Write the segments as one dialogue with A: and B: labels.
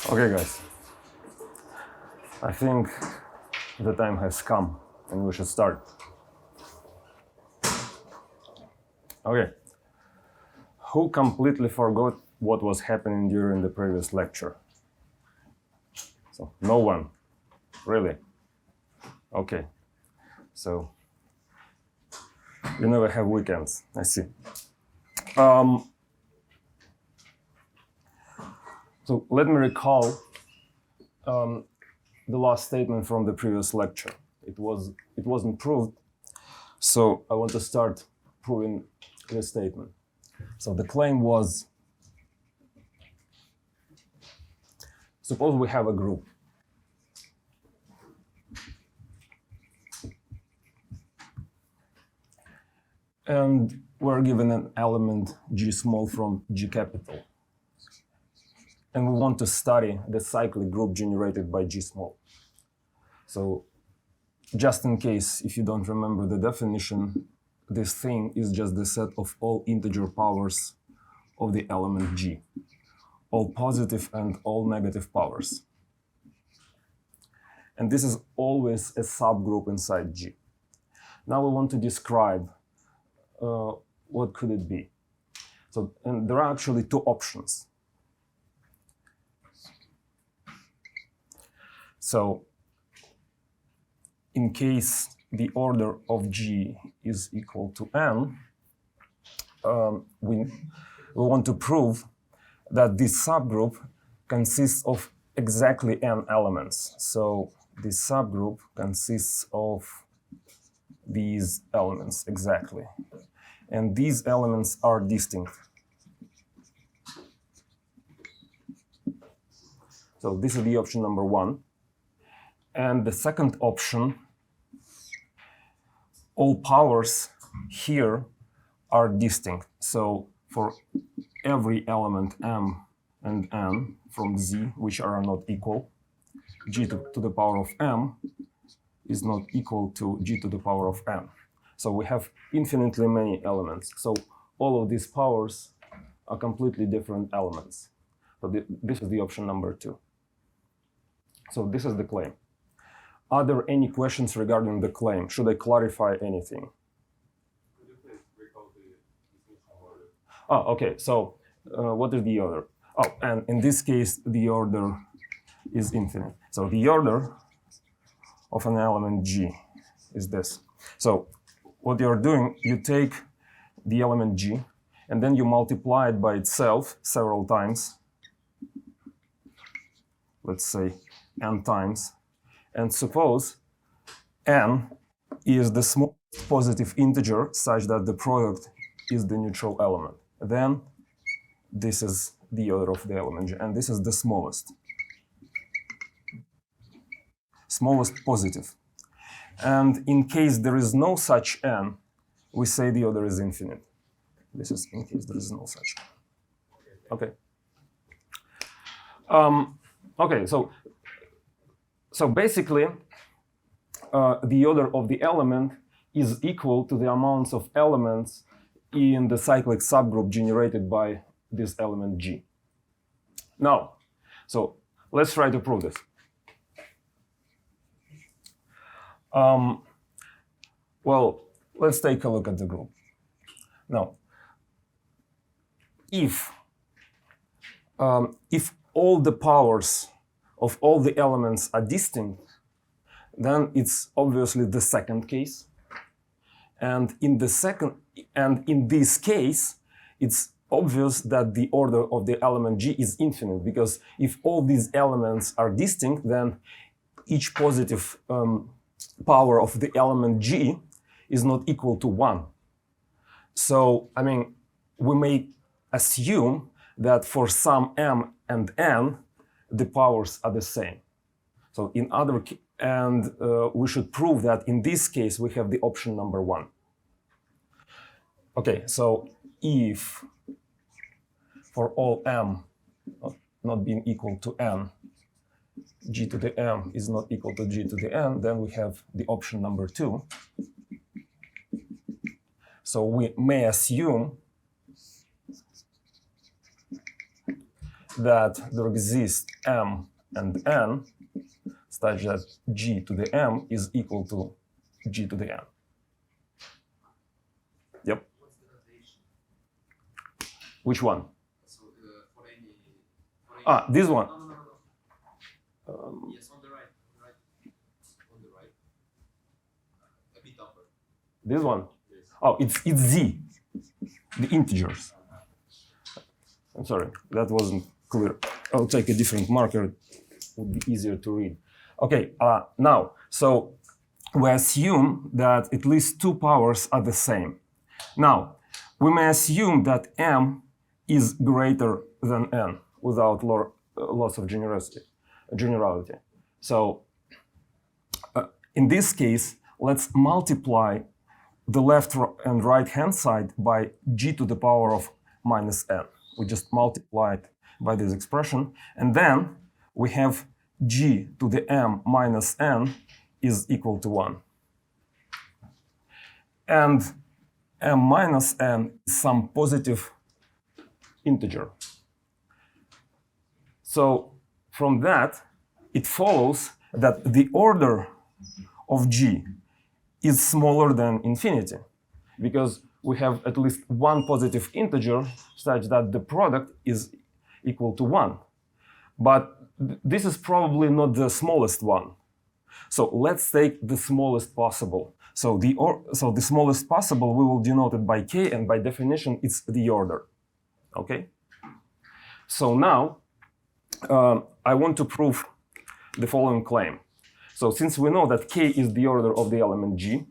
A: Okay, guys. I think the time has come and we should start. Okay. Who completely forgot what was happening during the previous lecture? So, no one. Really? Okay. So, you never have weekends, I see. So let me recall the last statement from the previous lecture. It wasn't proved, so I want to start proving this statement. So the claim was, suppose we have a group. And we're given an element G small from G capital. And we want to study the cyclic group generated by G small. So just in case, if you don't remember the definition, this thing is just the set of all integer powers of the element G, all positive and all negative powers. And this is always a subgroup inside G. Now we want to describe what could it be. So, and there are actually two options. So, in case the order of G is equal to n, we want to prove that this subgroup consists of exactly n elements. So, this subgroup consists of these elements exactly. And these elements are distinct. So this is the option number one. And the second option, all powers here are distinct. So for every element m and n from Z, which are not equal, G to the power of m is not equal to G to the power of n. So we have infinitely many elements. So all of these powers are completely different elements. So this is the option number two. So this is the claim. Are there any questions regarding the claim? Should I clarify anything?
B: Could you please recall the distinction order?
A: Oh, okay. So what is the order? Oh, and in this case, the order is infinite. So the order of an element G is this. So what you're doing, you take the element G, and then you multiply it by itself several times. Let's say n times. And suppose n is the smallest positive integer such that the product is the neutral element. Then this is the order of the element G, and this is the smallest positive. And in case there is no such n, we say the order is infinite. This is in case there is no such. Okay. Okay. So basically, the order of the element is equal to the amounts of elements in the cyclic subgroup generated by this element G. Now, so let's try to prove this. Well, let's take a look at the group. Now, if all the powers of all the elements are distinct, then it's obviously the second case. And in this case, it's obvious that the order of the element G is infinite, because if all these elements are distinct, then each positive power of the element G is not equal to 1. So, I mean, we may assume that for some m and n, the powers are the same. So we should prove that in this case, we have the option number one. Okay, so if for all m not being equal to n, G to the m is not equal to G to the n, then we have the option number two. So we may assume that there exist m and n such that g to the m is equal to g to the n. Yep.
C: What's the notation?
A: Which one?
C: So for any
A: This one.
C: No. Yes, on the right. On the right. A bit upper.
A: This one.
C: Yes.
A: Oh, it's z, the integers. I'm sorry, that wasn't clear. I'll take a different marker. It would be easier to read. Okay, now, so we assume that at least two powers are the same. Now, we may assume that m is greater than n without loss of generality. So, in this case, let's multiply the left and right hand side by g to the power of minus n. We just multiply it by this expression, and then we have g to the m minus n is equal to 1. And m minus n is some positive integer. So from that, it follows that the order of g is smaller than infinity, because we have at least one positive integer such that the product is equal to 1. But this is probably not the smallest one. So let's take the smallest possible. So the smallest possible, we will denote it by k, and by definition, it's the order. Okay? So now, I want to prove the following claim. So since we know that k is the order of the element g,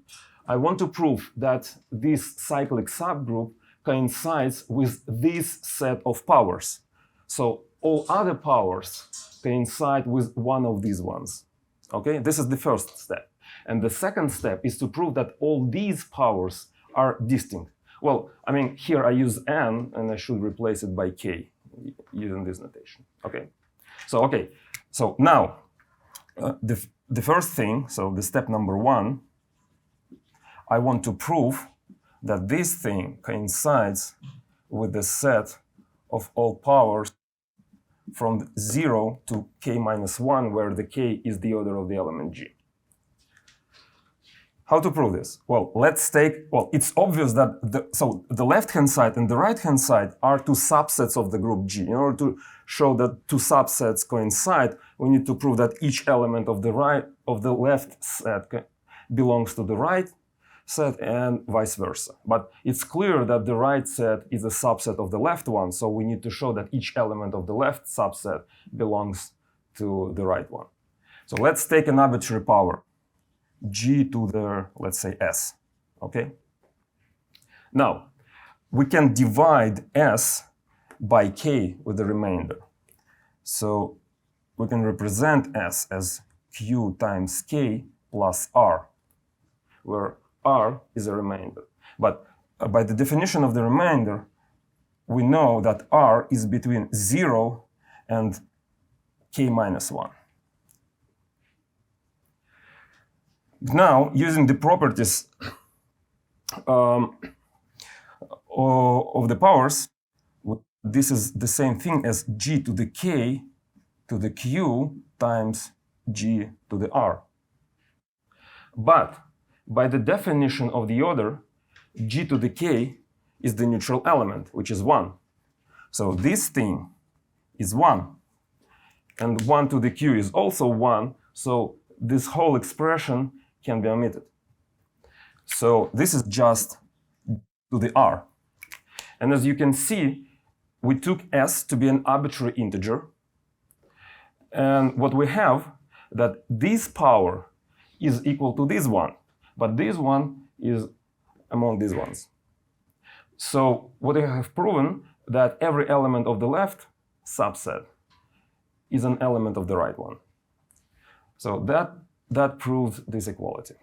A: I want to prove that this cyclic subgroup coincides with this set of powers. So all other powers coincide with one of these ones. Okay, this is the first step. And the second step is to prove that all these powers are distinct. Well, I mean, here I use n, and I should replace it by k using this notation. Okay, so now the first thing, so the step number 1, I want to prove that this thing coincides with the set of all powers from 0 to k minus 1, where the k is the order of the element g. How to prove this? Well, it's obvious that the left-hand side and the right-hand side are two subsets of the group G. In order to show that two subsets coincide, we need to prove that each element of the left set belongs to the right set and vice versa. But it's clear that the right set is a subset of the left one, so we need to show that each element of the left subset belongs to the right one. So let's take an arbitrary power, g to the, let's say, s, okay? Now, we can divide s by k with the remainder. So we can represent s as q times k plus r, where r is a remainder. But by the definition of the remainder, we know that r is between 0 and k minus 1. Now, using the properties of the powers, this is the same thing as g to the k to the q times g to the r. But by the definition of the order, g to the k is the neutral element, which is 1. So this thing is 1. And 1 to the q is also 1. So this whole expression can be omitted. So this is just to the r. And as you can see, we took s to be an arbitrary integer. And what we have, that this power is equal to this one, but this one is among these ones. So what I have proven, that every element of the left subset is an element of the right one. So that proves this equality.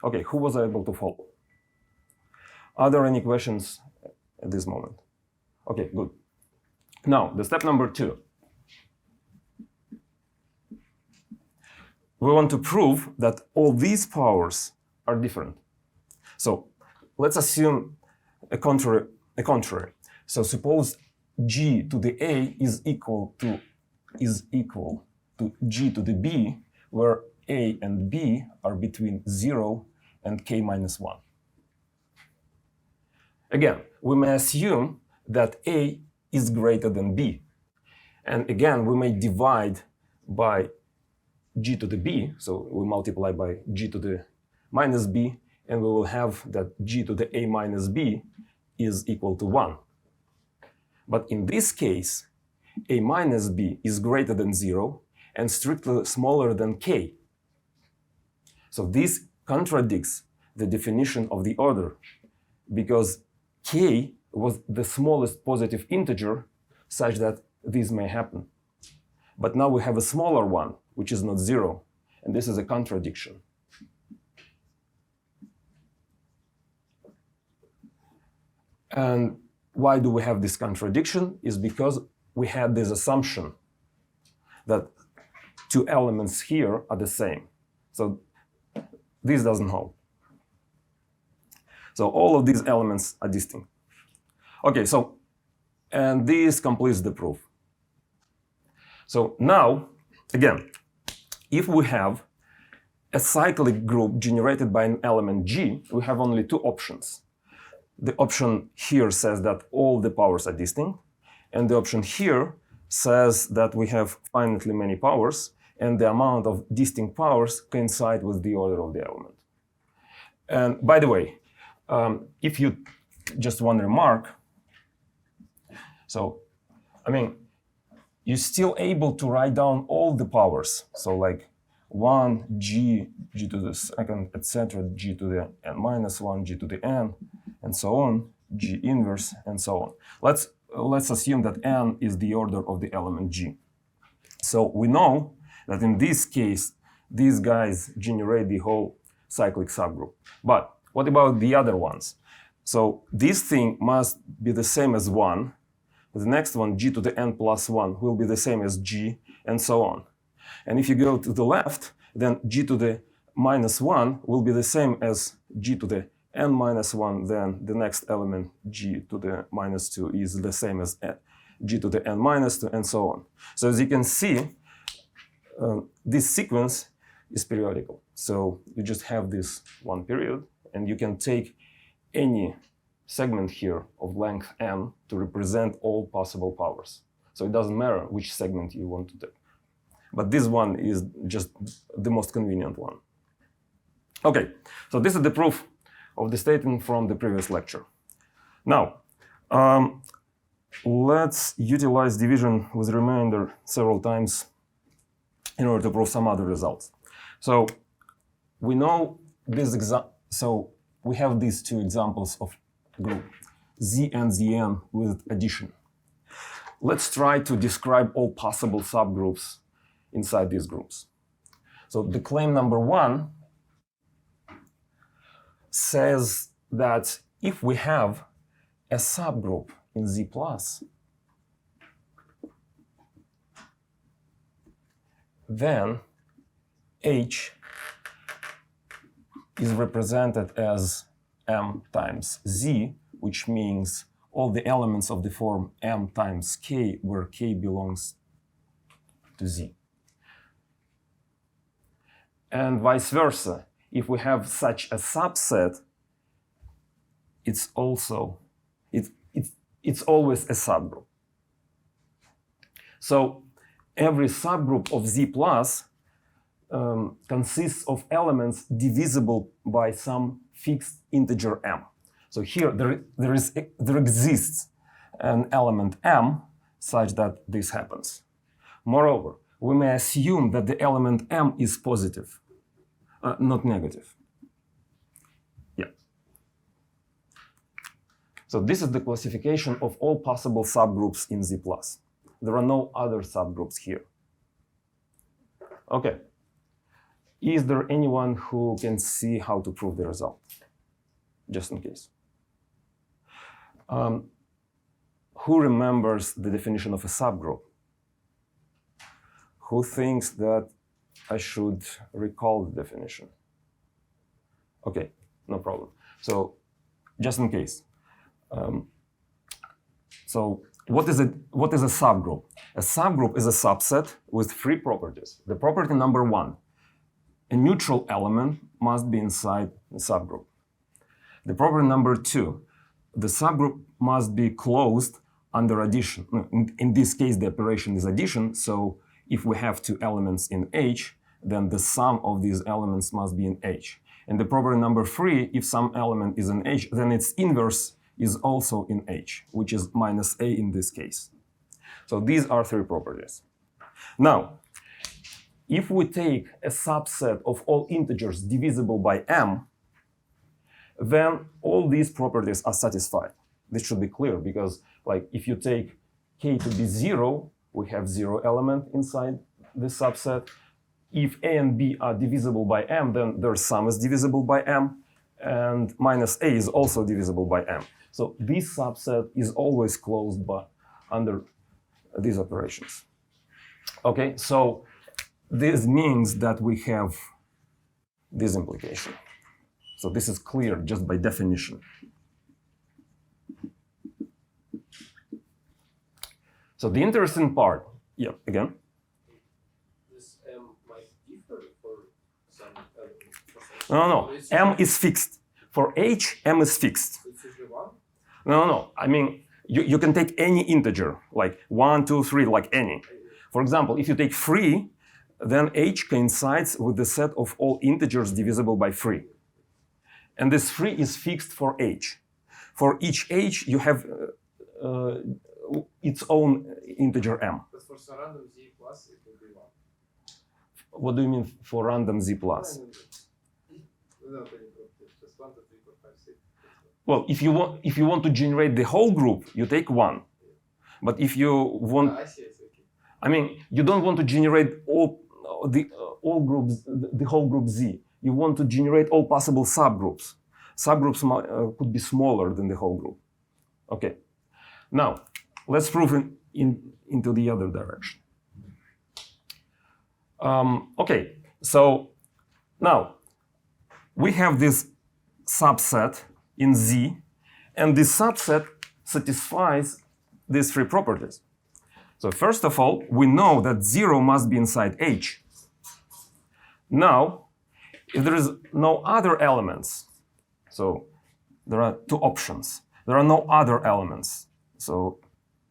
A: Okay, who was able to follow? Are there any questions at this moment? Okay, good. Now, the step number 2. We want to prove that all these powers are different. So let's assume a contrary. So suppose g to the a is equal to g to the b, where a and b are between 0 and k minus 1. Again, we may assume that a is greater than b. And again, we may divide by g to the b, so we multiply by g to the minus b, and we will have that g to the a minus b is equal to 1. But in this case, a minus b is greater than 0 and strictly smaller than k. So this contradicts the definition of the order, because k was the smallest positive integer such that this may happen. But now we have a smaller one, which is not 0, and this is a contradiction. And why do we have this contradiction? Is because we had this assumption that two elements here are the same. So this doesn't hold. So all of these elements are distinct. Okay, so, and this completes the proof. So now, again, if we have a cyclic group generated by an element G, we have only two options. The option here says that all the powers are distinct, and the option here says that we have finitely many powers, and the amount of distinct powers coincide with the order of the element. And by the way, if you just one remark, so, I mean, you're still able to write down all the powers. So like 1, g to the second, etc., g to the n minus 1, g to the n, and so on, g inverse, and so on. Let's assume that n is the order of the element g. So we know that in this case, these guys generate the whole cyclic subgroup. But what about the other ones? So this thing must be the same as 1. The next one, g to the n plus 1, will be the same as g, and so on. And if you go to the left, then g to the minus 1 will be the same as g to the n minus 1, then the next element, g to the minus 2, is the same as g to the n minus 2, and so on. So as you can see, this sequence is periodical. So you just have this one period, and you can take any segment here of length n to represent all possible powers. So it doesn't matter which segment you want to take. But this one is just the most convenient one. Okay, so this is the proof of the statement from the previous lecture. Now, let's utilize division with remainder several times in order to prove some other results. So we know this so we have these two examples of group Z and Zn with addition. Let's try to describe all possible subgroups inside these groups. So the claim number 1 says that if we have a subgroup in Z plus, then H is represented as M times Z, which means all the elements of the form M times K, where K belongs to Z. And vice versa, if we have such a subset, it's always a subgroup. So every subgroup of Z plus consists of elements divisible by some fixed integer m. So here there exists an element m such that this happens. Moreover, we may assume that the element m is positive, not negative. Yeah. So this is the classification of all possible subgroups in Z+. There are no other subgroups here. Okay. Is there anyone who can see how to prove the result? Just in case. Who remembers the definition of a subgroup? Who thinks that I should recall the definition? Okay, no problem. So, just in case. So, what is a subgroup? A subgroup is a subset with three properties. The property number one, a neutral element must be inside the subgroup. The property number two, the subgroup must be closed under addition. In this case, the operation is addition, so if we have two elements in H, then the sum of these elements must be in H. And the property number three, if some element is in H, then its inverse is also in H, which is minus A in this case. So these are three properties. Now, if we take a subset of all integers divisible by m, then all these properties are satisfied. This should be clear because, like, if you take k to be 0, we have 0 element inside this subset. If a and b are divisible by m, then their sum is divisible by m, and minus a is also divisible by m. So this subset is always closed by under these operations. Okay, so this means that we have this implication. So this is clear just by definition. So the interesting part, yeah, again.
C: This m might differ for some elements.
A: No, m is fixed. For h, m is fixed.
C: It's usually 1?
A: No. I mean, you can take any integer, like 1, 2, 3, like any. For example, if you take 3, then h coincides with the set of all integers divisible by 3. And this 3 is fixed for h. For each h, you have its own integer m.
C: But for some random z plus, it will be 1.
A: What do you mean for random z plus?
C: Without any properties, just 1, 2, 3, 4, 5, 6.
A: Well, if you want to generate the whole group, you take 1. But if you want,
C: I see, okay.
A: I mean, you don't want to generate all groups, the whole group Z. You want to generate all possible subgroups. Subgroups could be smaller than the whole group. Okay. Now, let's prove into the other direction. Okay, so now we have this subset in Z, and this subset satisfies these three properties. So first of all, we know that 0 must be inside H. Now, if there is no other elements, so there are two options. There are no other elements. So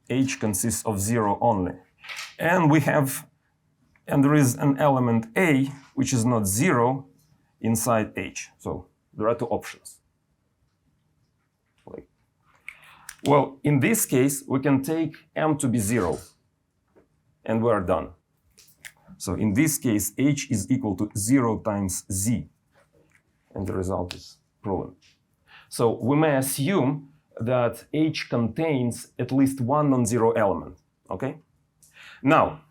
A: H consists of 0 only. And there is an element A, which is not 0, inside H. So there are two options. Well, in this case, we can take m to be 0, and we are done. So in this case, h is equal to 0 times z, and the result is proven. So we may assume that h contains at least one non-zero element, okay? Now,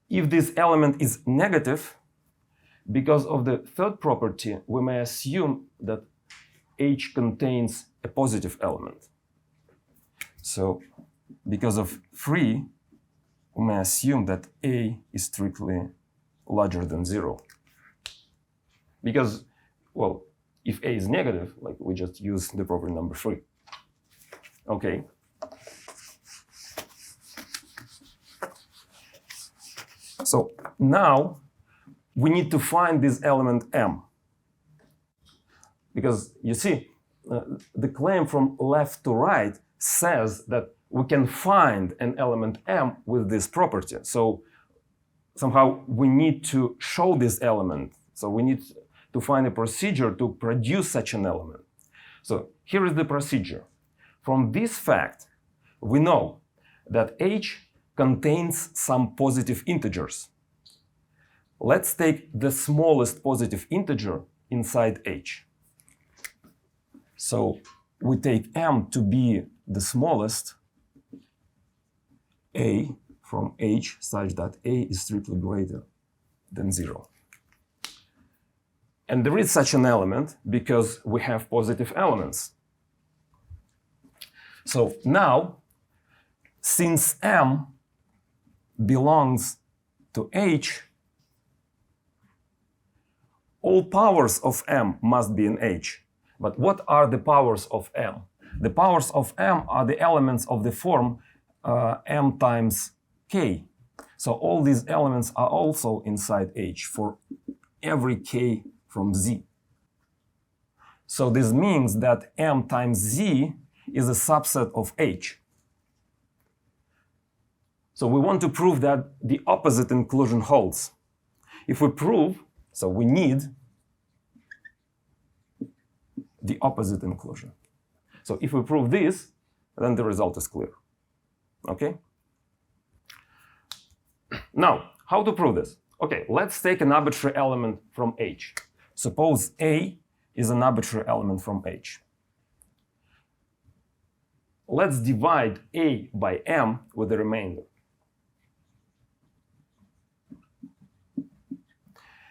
A: if this element is negative, because of the third property, we may assume that h contains a positive element. So because of 3, we may assume that a is strictly larger than 0. Because, well, if a is negative, like we just use the property number 3. Okay. So now we need to find this element m. Because you see, the claim from left to right says that we can find an element m with this property. So somehow we need to show this element. So we need to find a procedure to produce such an element. So here is the procedure. From this fact, we know that h contains some positive integers. Let's take the smallest positive integer inside h. So we take m to be the smallest, a from h, such that a is strictly greater than 0. And there is such an element because we have positive elements. So now, since m belongs to h, all powers of m must be in h. But what are the powers of m? The powers of m are the elements of the form m times k. So all these elements are also inside H for every k from Z. So this means that m times Z is a subset of H. So we want to prove that the opposite inclusion holds. If we prove, so we need the opposite inclusion. So if we prove this, then the result is clear. Okay? Now, how to prove this? Okay, let's take an arbitrary element from H. Suppose A is an arbitrary element from H. Let's divide A by M with the remainder.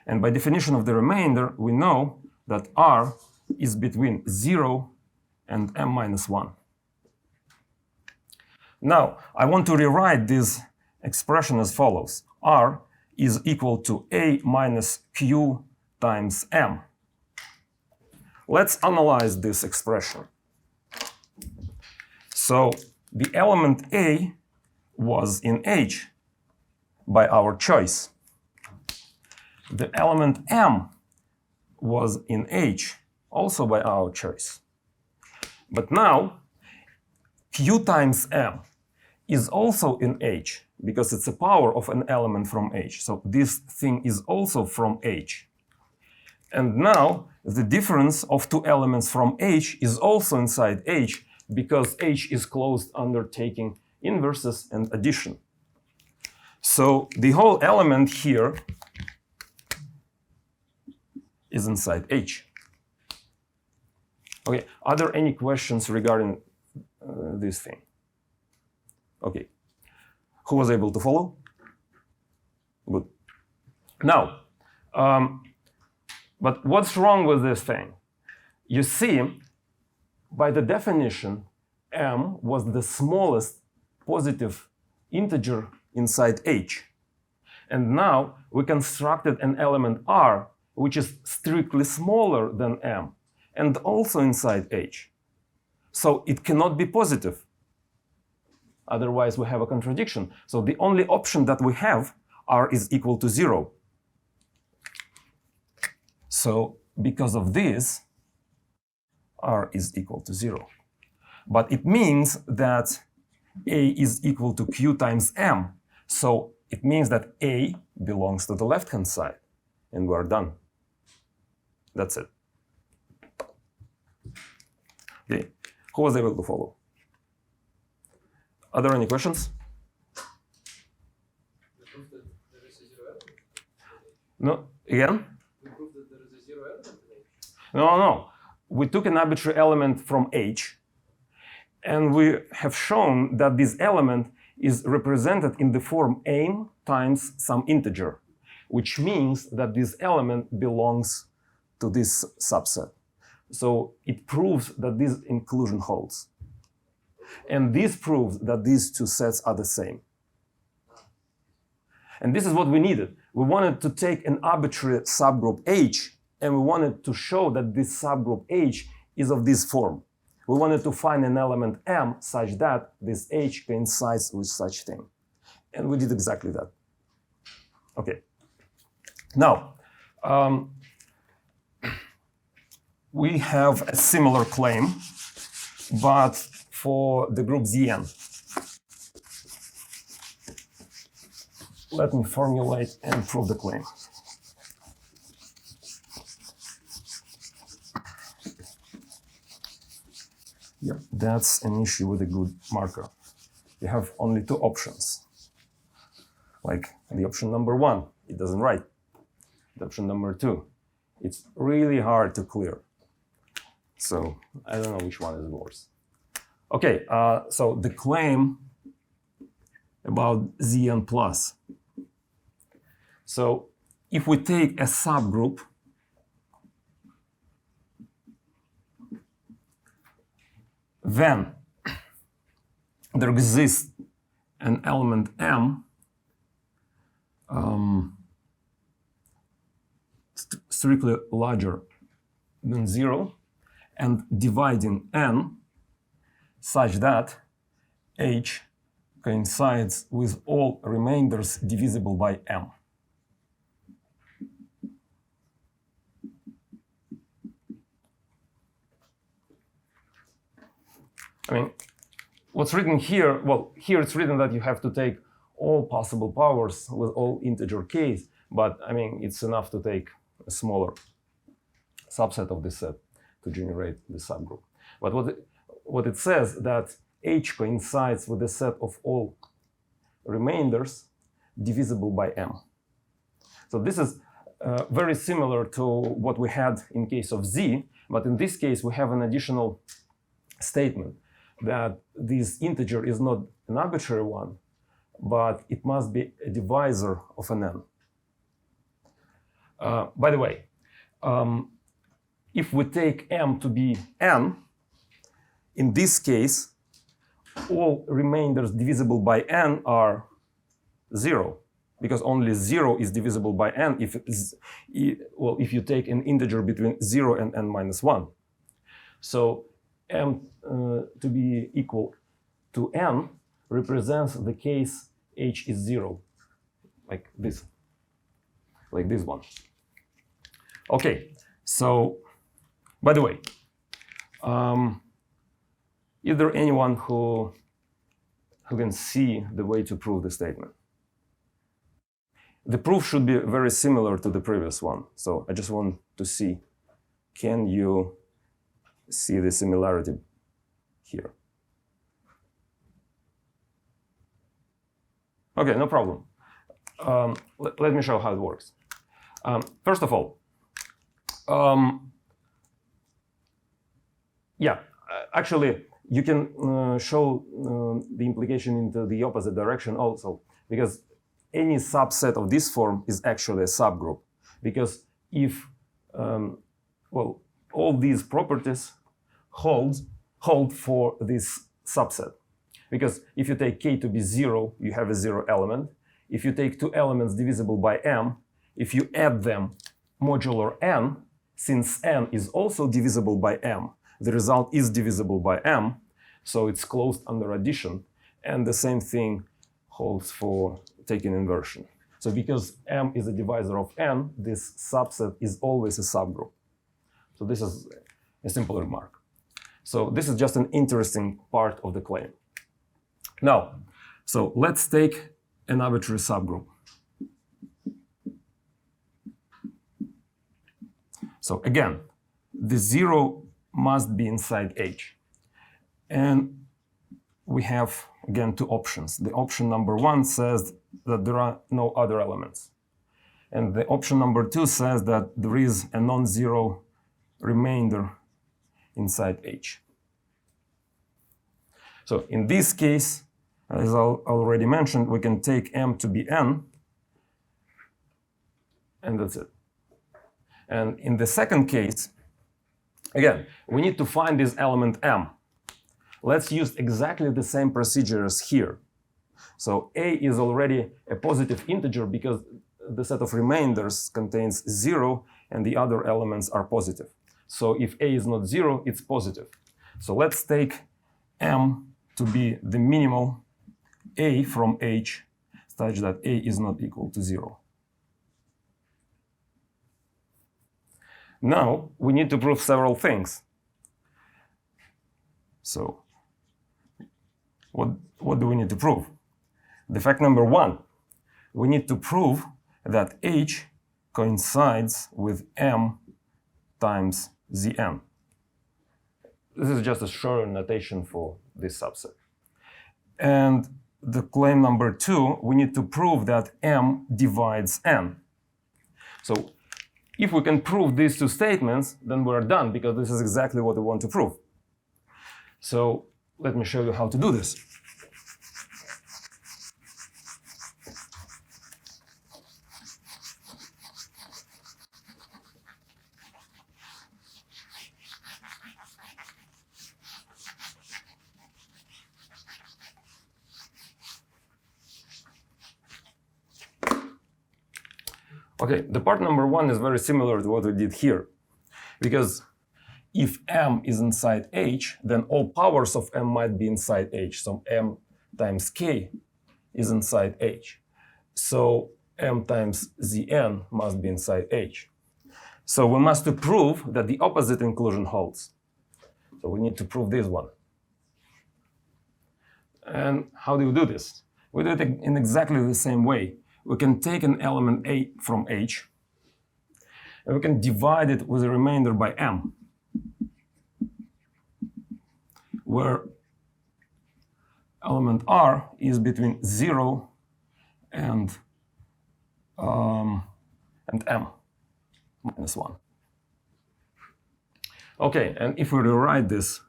A: And by definition of the remainder, we know that R is between 0 and m minus 1. Now, I want to rewrite this expression as follows. R is equal to A minus Q times M. Let's analyze this expression. So the element A was in H by our choice. The element M was in H also by our choice. But now Q times M is also in H because it's a power of an element from H. So this thing is also from H. And now the difference of two elements from H is also inside H because H is closed under taking inverses and addition. So the whole element here is inside H. Okay, are there any questions regarding this thing? Okay, who was able to follow? Good. Now, but what's wrong with this thing? You see, by the definition, m was the smallest positive integer inside H. And now we constructed an element R, which is strictly smaller than m, and also inside H. So it cannot be positive. Otherwise, we have a contradiction. So the only option that we have, R is equal to 0. So because of this, R is equal to 0. But it means that A is equal to Q times M. So it means that A belongs to the left-hand side. And we're done. That's it. Okay. Who was able to follow? Are there any questions?
C: We proved that there is a zero element.
A: No? Again?
C: We proved that there is a zero element in H.
A: No. We took an arbitrary element from H, and we have shown that this element is represented in the form m times some integer, which means that this element belongs to this subset. So it proves that this inclusion holds. And this proves that these two sets are the same. And this is what we needed. We wanted to take an arbitrary subgroup H, and we wanted to show that this subgroup H is of this form. We wanted to find an element M such that this H coincides with such thing. And we did exactly that. Okay. Now, we have a similar claim, but for the group Zn. Let me formulate and prove the claim. Yep, that's an issue with a good marker. You have only two options. Like the option number 1, it doesn't write. The option number 2, it's really hard to clear. So I don't know which one is worse. Okay, so the claim about Zn plus. So if we take a subgroup then there exists an element M strictly larger than 0, and dividing n, such that H coincides with all remainders divisible by M. I mean, what's written here, well, here it's written that you have to take all possible powers with all integer k's, but I mean, it's enough to take a smaller subset of this set to generate the subgroup. But what it says that H coincides with the set of all remainders divisible by M. So this is very similar to what we had in case of Z, but in this case we have an additional statement that this integer is not an arbitrary one, but it must be a divisor of an n. By the way, if we take m to be n, in this case, all remainders divisible by n are 0, because only 0 is divisible by n if you take an integer between 0 and n minus 1. So m to be equal to n represents the case h is 0, like this one. Okay, so by the way, is there anyone who can see the way to prove the statement? The proof should be very similar to the previous one. So I just want to see, can you see the similarity here? Okay, no problem. Let me show how it works. First of all, actually, you can show the implication into the opposite direction also, because any subset of this form is actually a subgroup. Because if, all these properties hold for this subset. Because if you take k to be 0, you have a 0 element. If you take two elements divisible by m, if you add them modular n, since n is also divisible by m, the result is divisible by m, so it's closed under addition. And the same thing holds for taking inversion. So because m is a divisor of n, this subset is always a subgroup. So this is a simple remark. So this is just an interesting part of the claim. Now, so let's take an arbitrary subgroup. So again, the 0 must be inside H. And we have, again, two options. The option number 1 says that there are no other elements. And the option number 2 says that there is a non-zero remainder inside H. So in this case, as I already mentioned, we can take m to be n, and that's it. And in the second case, again, we need to find this element m. Let's use exactly the same procedure as here. So a is already a positive integer because the set of remainders contains 0 and the other elements are positive. So if a is not 0, it's positive. So let's take m to be the minimal a from H such that a is not equal to 0. Now we need to prove several things. So what do we need to prove? The fact number 1, we need to prove that H coincides with m times Zn. This is just a short notation for this subset. And the claim number 2, we need to prove that m divides n. So if we can prove these two statements, then we're done, because this is exactly what we want to prove. So let me show you how to do this. Okay, the part number 1 is very similar to what we did here, because if M is inside H, then all powers of M might be inside H. So M times K is inside H. So M times Zn must be inside H. So we must prove that the opposite inclusion holds. So we need to prove this one. And how do we do this? We do it in exactly the same way. We can take an element A from H, and we can divide it with a remainder by M, where element R is between 0 and M minus 1. Okay, and if we rewrite this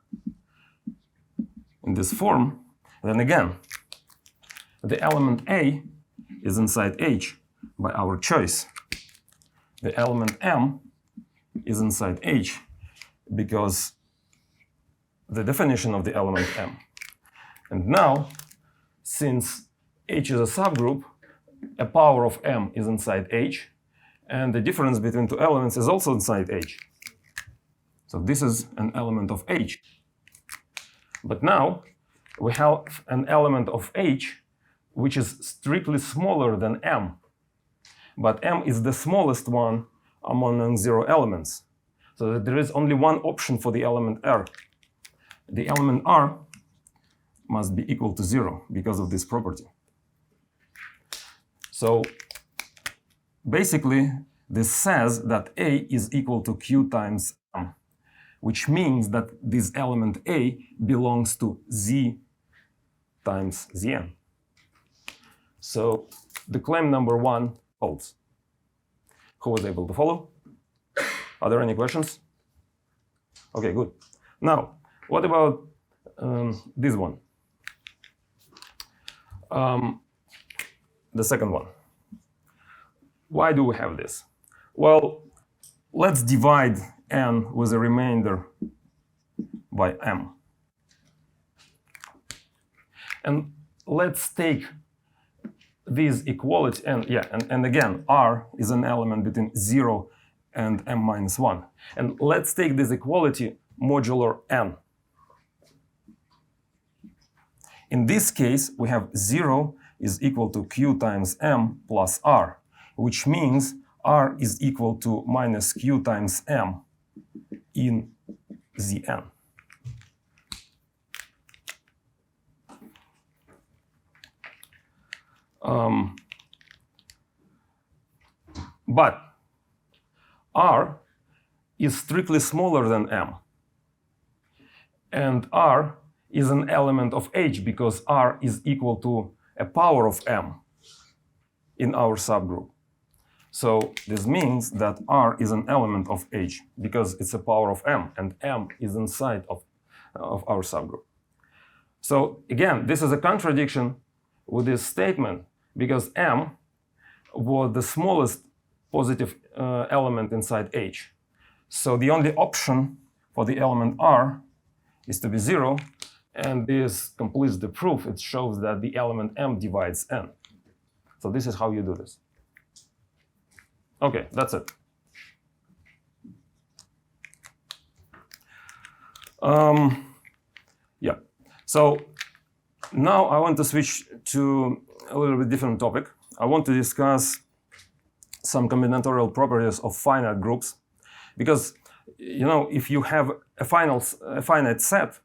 A: in this form, then again, the element A is inside H by our choice. The element M is inside H because the definition of the element M. And now, since H is a subgroup, a power of M is inside H, and the difference between two elements is also inside H. So this is an element of H. But now we have an element of H which is strictly smaller than M. But M is the smallest one among non-zero elements. So that there is only one option for the element R. The element R must be equal to 0 because of this property. So basically, this says that A is equal to Q times M, which means that this element A belongs to Z times Zn. So the claim number 1 holds. Who was able to follow? Are there any questions? Okay, good. Now, what about this one? The second one. Why do we have this? Well, let's divide n with a remainder by m. And let's take this equality, and again, R is an element between 0 and m minus 1. And let's take this equality modular n. In this case, we have 0 is equal to q times m plus r, which means r is equal to minus q times m in Zn. But R is strictly smaller than M. And R is an element of H because R is equal to a power of M in our subgroup. So this means that R is an element of H because it's a power of M, and M is inside of our subgroup. So again, this is a contradiction with this statement because M was the smallest positive element inside H. So the only option for the element R is to be 0, and this completes the proof. It shows that the element M divides N. So this is how you do this. Okay, that's it. Yeah, so now I want to switch to a little bit different topic. I want to discuss some combinatorial properties of finite groups, because if you have a finite set,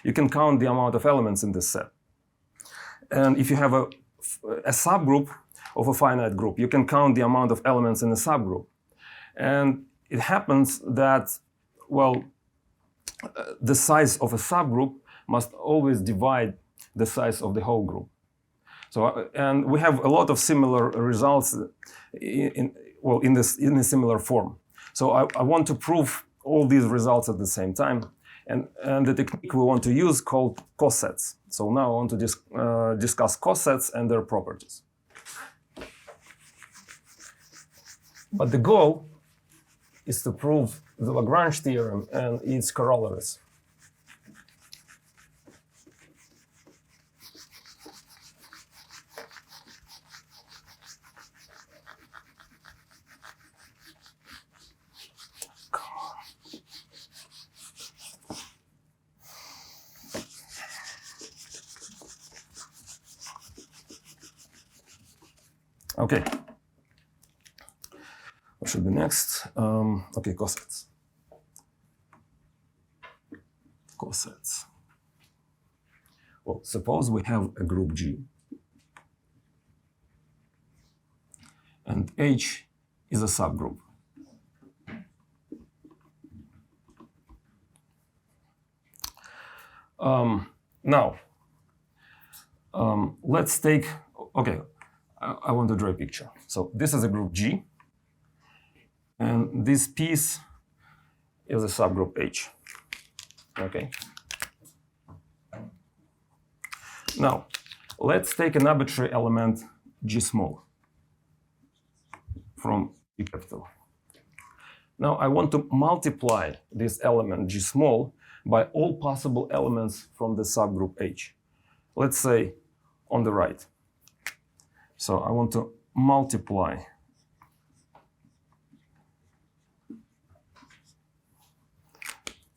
A: you can count the amount of elements in this set. And if you have a subgroup of a finite group, you can count the amount of elements in a subgroup. And it happens that, well, the size of a subgroup must always divide the size of the whole group. So, and we have a lot of similar results in a similar form. So I want to prove all these results at the same time. And the technique we want to use called cosets. So now I want to discuss cosets and their properties. But the goal is to prove the Lagrange theorem and its corollaries. Okay. What should be next? Okay, cosets. Cosets. Well, suppose we have a group G, and H is a subgroup. Now, let's take, okay, I want to draw a picture. So this is a group G, and this piece is a subgroup H, okay? Now, let's take an arbitrary element G small from G capital. Now, I want to multiply this element G small by all possible elements from the subgroup H. Let's say on the right. So I want to multiply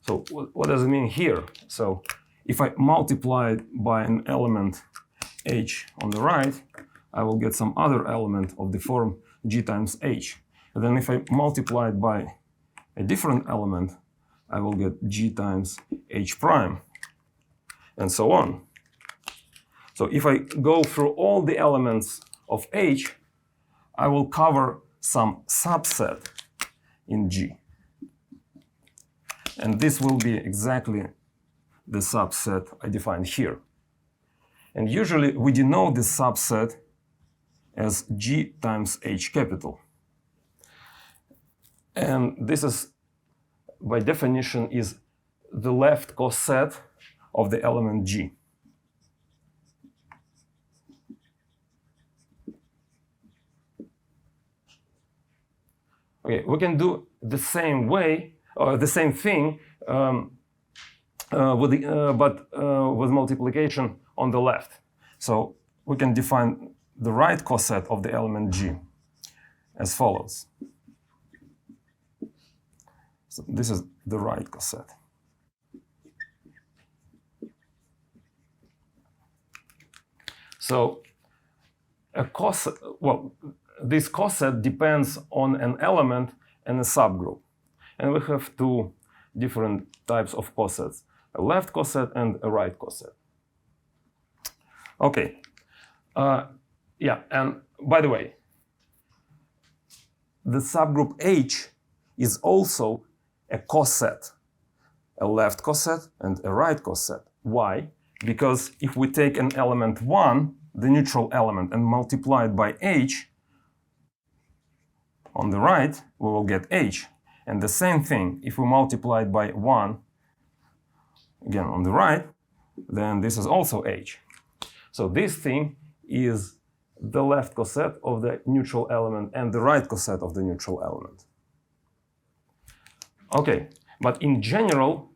A: So what does it mean here? So if I multiply it by an element H on the right, I will get some other element of the form G times H. And then if I multiply it by a different element, I will get G times H prime, and so on. So if I go through all the elements of H, I will cover some subset in G. And this will be exactly the subset I defined here. And usually we denote this subset as G times H capital. And this is, by definition, is the left coset of the element G. Okay, we can do the same way, or the same thing, with multiplication on the left. So we can define the right coset of the element G as follows. So this is the right coset. So a coset, well, this coset depends on an element and a subgroup. And we have two different types of cosets, a left coset and a right coset. Okay. Yeah, and by the way, the subgroup H is also a coset, a left coset and a right coset. Why? Because if we take an element 1, the neutral element, and multiply it by H, on the right, we will get H. And the same thing, if we multiply it by 1, again on the right, then this is also H. So this thing is the left coset of the neutral element and the right coset of the neutral element. Okay, but in general,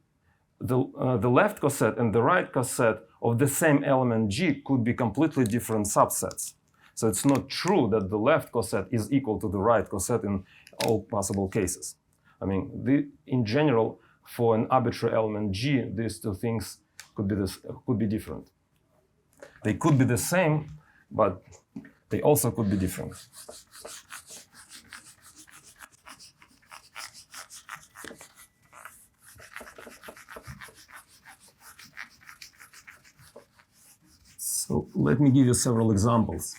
A: the left coset and the right coset of the same element G could be completely different subsets. So it's not true that the left coset is equal to the right coset in all possible cases. I mean, in general, for an arbitrary element G, these two things could be different. They could be the same, but they also could be different. So let me give you several examples.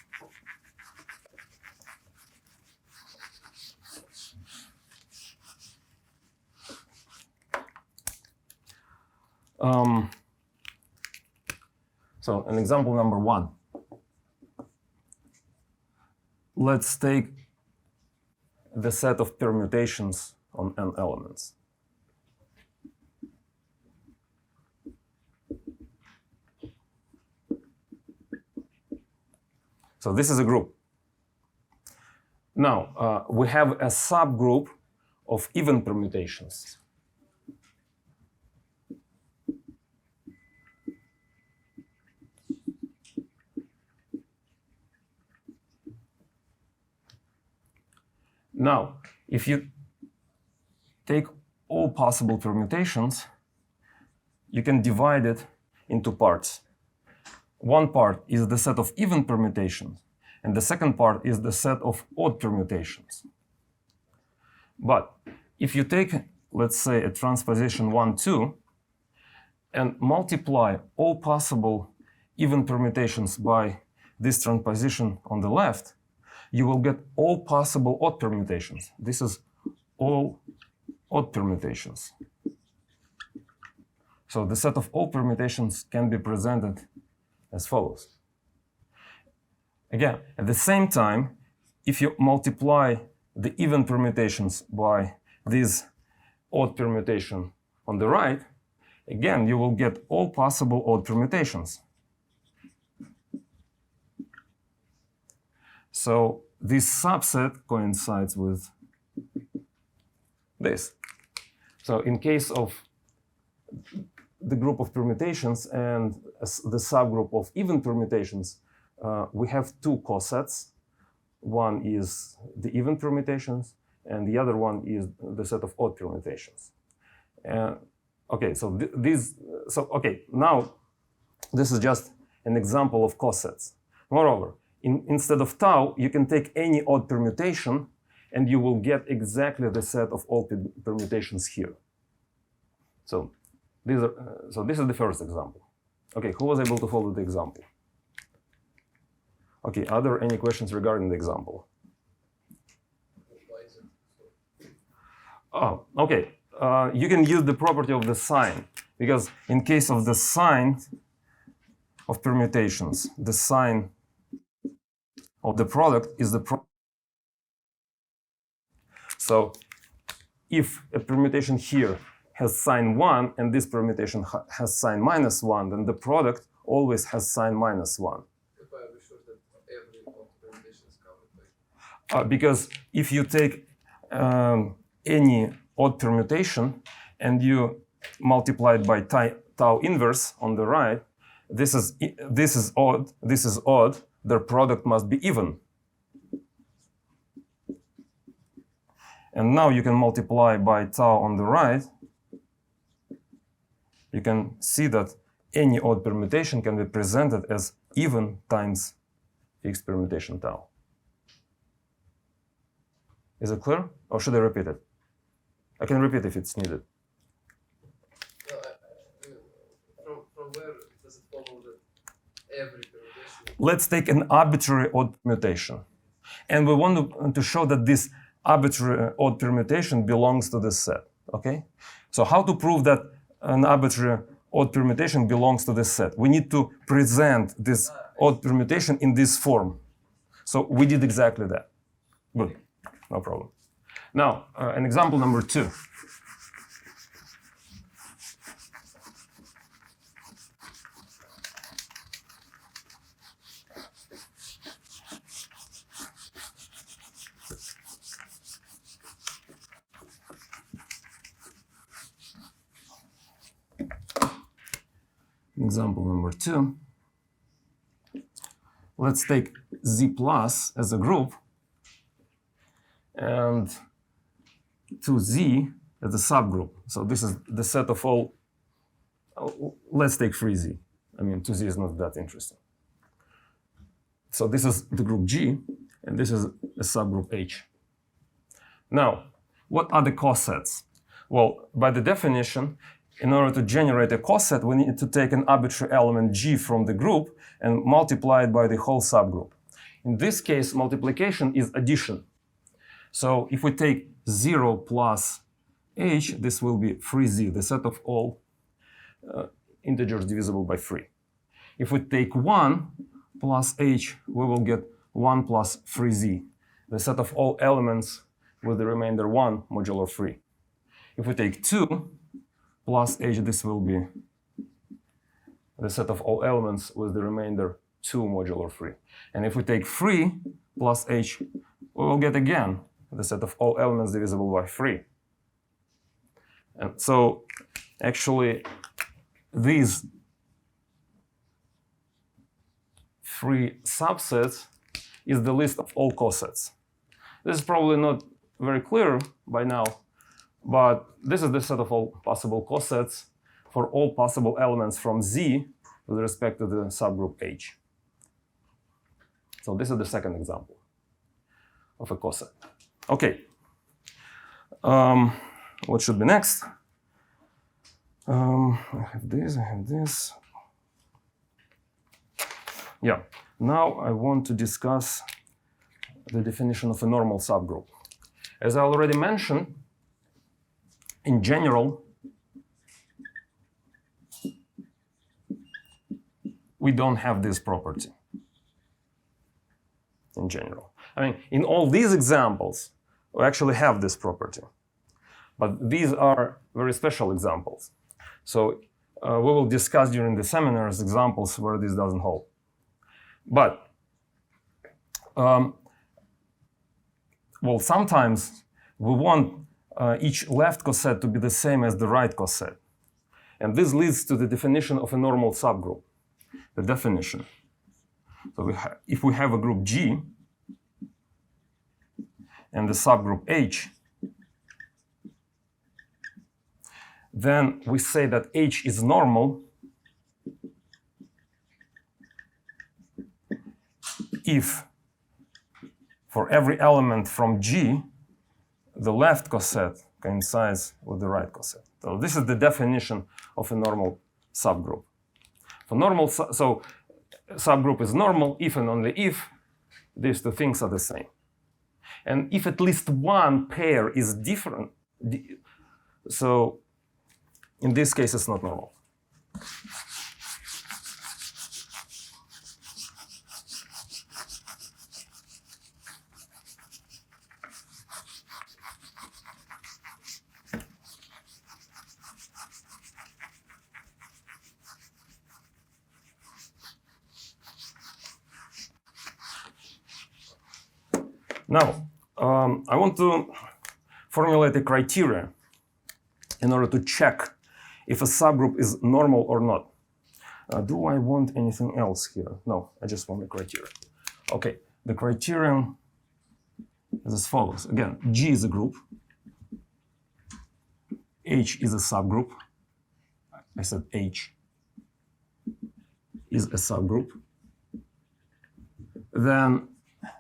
A: So an example number 1. Let's take the set of permutations on n elements. So this is a group. Now, we have a subgroup of even permutations. Now, if you take all possible permutations, you can divide it into parts. One part is the set of even permutations, And the second part is the set of odd permutations. But if you take, let's say, a transposition 1, 2, and multiply all possible even permutations by this transposition on the left, you will get all possible odd permutations. This is all odd permutations. So the set of all permutations can be presented as follows. Again, at the same time, if you multiply the even permutations by this odd permutation on the right, again, you will get all possible odd permutations. So this subset coincides with this. So in case of the group of permutations and the subgroup of even permutations, we have two cosets. One is the even permutations, and the other one is the set of odd permutations. Okay, so now this is just an example of cosets. Moreover, instead of tau, you can take any odd permutation, and you will get exactly the set of all permutations here. So this is the first example. Okay, who was able to follow the example? Okay, are there any questions regarding the example? Oh, okay. You can use the property of the sign, because in case of the sign of permutations, the sign of the product is the product. So if a permutation here has sign 1 and this permutation has sign -1, then the product always has sign -1. Because if you take any odd permutation and you multiply it by tau inverse on the right, this is odd, their product must be even. And now you can multiply by tau on the right. You can see that any odd permutation can be presented as even times fixed permutation tau. Is it clear? Or should I repeat it? I can repeat if it's needed.
C: From where does it follow that every permutation?
A: Let's take an arbitrary odd permutation. And we want to show that this arbitrary odd permutation belongs to this set. Okay? So how to prove that an arbitrary odd permutation belongs to this set? We need to present this odd permutation in this form. So we did exactly that. Good. No problem. Now, an example number 2. Example number 2. Let's take Z plus as a group and 2Z as a subgroup. So this is the set of all. Let's take 3Z. I mean, 2Z is not that interesting. So this is the group G, and this is a subgroup H. Now, what are the cosets? Well, by the definition, in order to generate a coset, we need to take an arbitrary element G from the group and multiply it by the whole subgroup. In this case, multiplication is addition. So if we take 0 plus H, this will be 3Z, the set of all integers divisible by 3. If we take 1 plus H, we will get 1 plus 3Z, the set of all elements with the remainder 1 modulo 3. If we take 2 plus H, this will be the set of all elements with the remainder 2 modulo 3. And if we take 3 plus H, we will get again the set of all elements divisible by 3. And so actually these 3 subsets is the list of all cosets. This is probably not very clear by now, but this is the set of all possible cosets for all possible elements from Z with respect to the subgroup H. So this is the second example of a coset. Okay. What should be next? I have this, I have this. Yeah, now I want to discuss the definition of a normal subgroup. As I already mentioned, in general, we don't have this property. In general. I mean, in all these examples, we actually have this property. But these are very special examples. So we will discuss during the seminars examples where this doesn't hold. But, well, sometimes we want each left coset to be the same as the right coset. And this leads to the definition of a normal subgroup. The definition. So if we have a group G and the subgroup H, then we say that H is normal if for every element from G, the left coset coincides with the right coset. So this is the definition of a normal subgroup. For normal, so subgroup is normal if and only if these two things are the same. And if at least one pair is different, so in this case it's not normal. Now, I want to formulate a criteria in order to check if a subgroup is normal or not. Do I want anything else here? No, I just want the criteria. Okay, the criterion is as follows. Again, G is a group. H is a subgroup. I said H is a subgroup. Then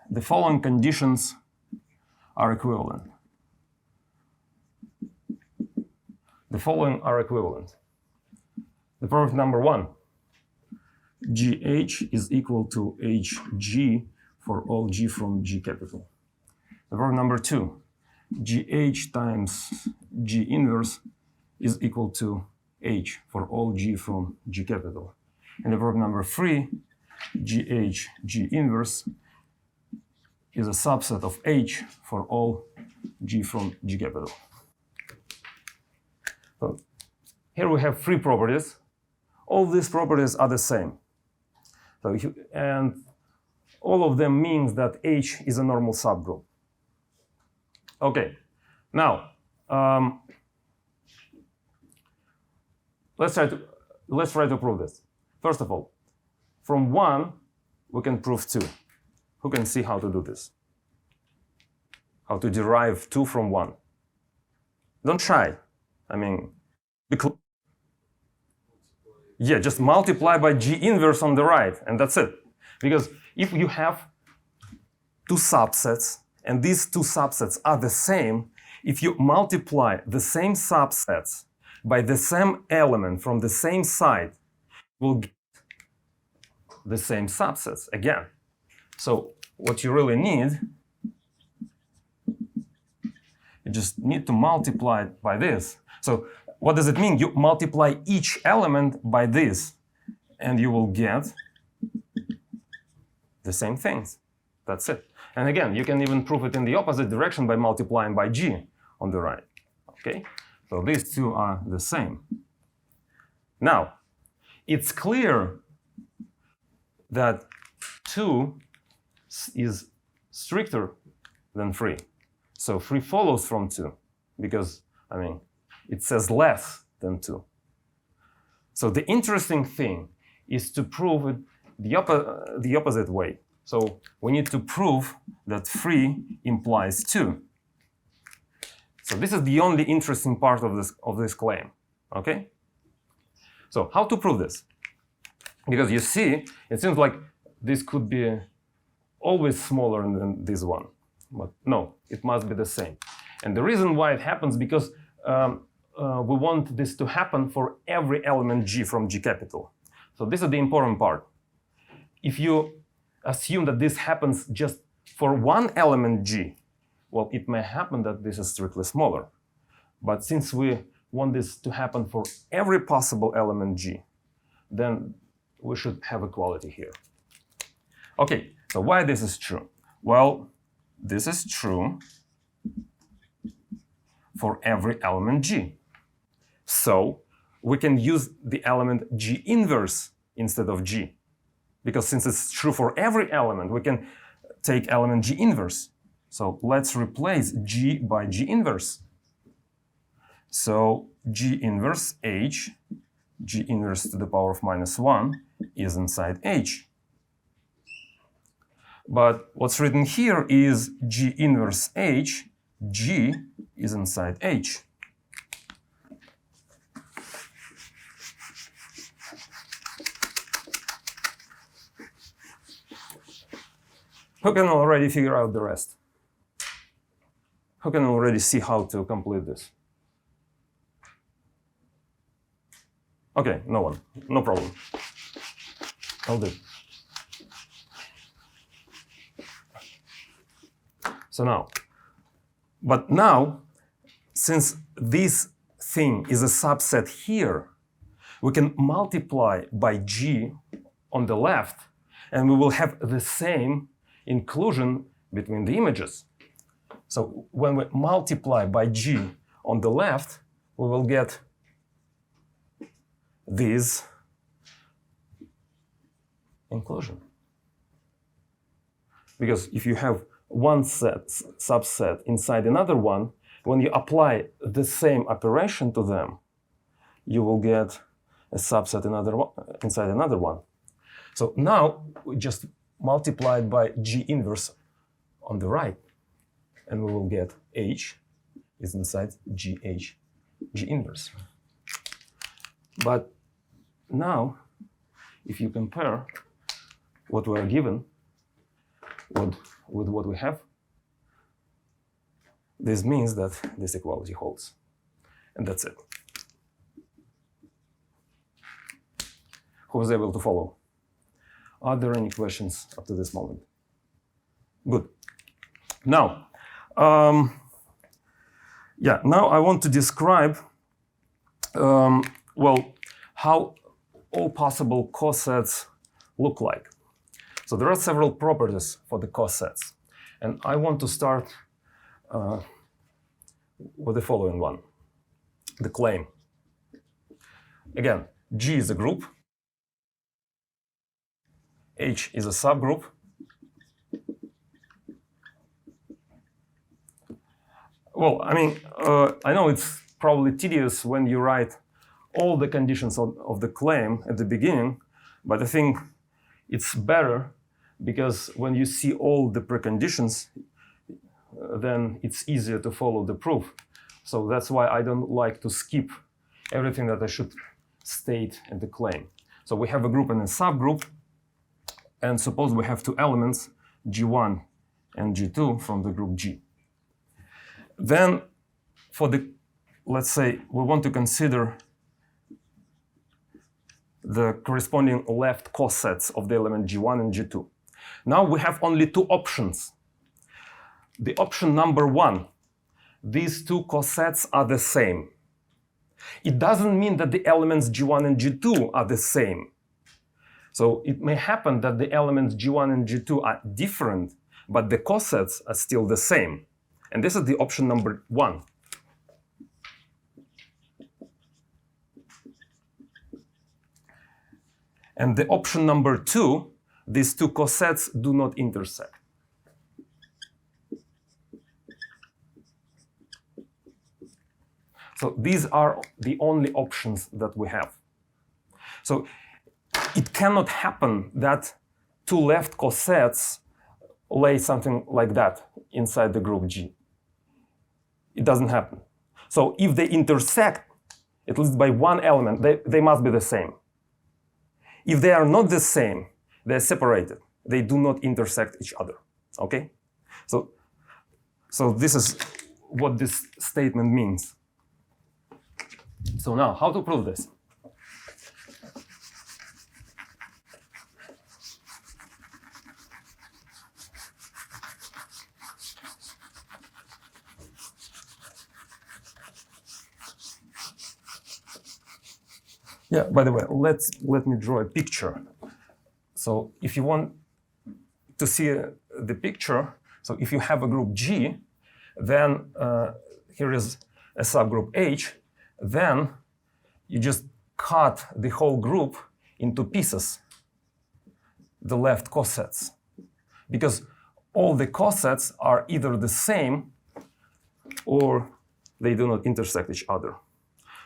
A: the following conditions are equivalent. The following are equivalent. The product number 1, GH is equal to HG for all G from G capital. The product number 2, GH times G inverse is equal to H for all G from G capital. And the product number 3, GH G inverse is a subset of H for all G from G capital. So here we have 3 properties. All these properties are the same. So and all of them means that H is a normal subgroup. Okay, now let's try to prove this. First of all, from 1 we can prove 2. Who can see how to do this? How to derive 2 from 1? Don't try. I mean, yeah, just multiply by G inverse on the right, and that's it. Because if you have 2 subsets, and these 2 subsets are the same, if you multiply the same subsets by the same element from the same side, you will get the same subsets again. So what you really need, you just need to multiply it by this. So what does it mean? You multiply each element by this, and you will get the same things. That's it. And again, you can even prove it in the opposite direction by multiplying by G on the right. Okay? So these 2 are the same. Now, it's clear that 2 is stricter than 3. So 3 follows from 2 because, I mean, it says less than 2. So the interesting thing is to prove it the opposite way. So we need to prove that 3 implies 2. So this is the only interesting part of this claim. Okay? So how to prove this? Because you see, it seems like this could be always smaller than this one. But no, it must be the same. And the reason why it happens because we want this to happen for every element G from G capital. So this is the important part. If you assume that this happens just for one element G, well, it may happen that this is strictly smaller. But since we want this to happen for every possible element G, then we should have equality here. Okay, so why this is true? Well, this is true for every element G. So we can use the element G inverse instead of G. Because since it's true for every element, we can take element G inverse. So let's replace G by G inverse. So G inverse H, G inverse to the power of -1 is inside H. But what's written here is G inverse H, G is inside H. Who can already figure out the rest? Who can already see how to complete this? Okay, no one, no problem. I'll do. So now, but now, since this thing is a subset here, we can multiply by G on the left, and we will have the same inclusion between the images. So when we multiply by G on the left, we will get this inclusion. Because if you have one subset inside another one, when you apply the same operation to them, you will get a subset inside another one. So now we just multiply it by G inverse on the right, and we will get H is inside GH, G inverse. But now, if you compare what we are given with what we have, this means that this equality holds. And that's it. Who was able to follow? Are there any questions up to this moment? Good. Now, now I want to describe, how all possible cosets look like. So there are several properties for the cosets. And I want to start with the following one, the claim. Again, G is a group, H is a subgroup, well, I know it's probably tedious when you write all the conditions of the claim at the beginning, but I think it's better because when you see all the preconditions, then it's easier to follow the proof. So that's why I don't like to skip everything that I should state in the claim. So we have a group and a subgroup, and suppose we have two elements, G1 and G2 from the group G. Then let's say we want to consider the corresponding left cosets of the element G1 and G2. Now we have only two options. The option number 1, these two cosets are the same. It doesn't mean that the elements G1 and G2 are the same. So it may happen that the elements G1 and G2 are different, but the cosets are still the same. And this is the option number 1. And the option number 2, these two cosets do not intersect. So these are the only options that we have. So it cannot happen that two left cosets lay something like that inside the group G. It doesn't happen. So if they intersect, at least by one element, they must be the same. If they are not the same, they're separated. they do not intersect each other. Okay? So this is what this statement means. So now, how to prove this? Yeah, by the way, let me draw a picture. So if you want to see the picture, so if you have a group G, then here is a subgroup H, then you just cut the whole group into pieces, the left cosets, because all the cosets are either the same or they do not intersect each other.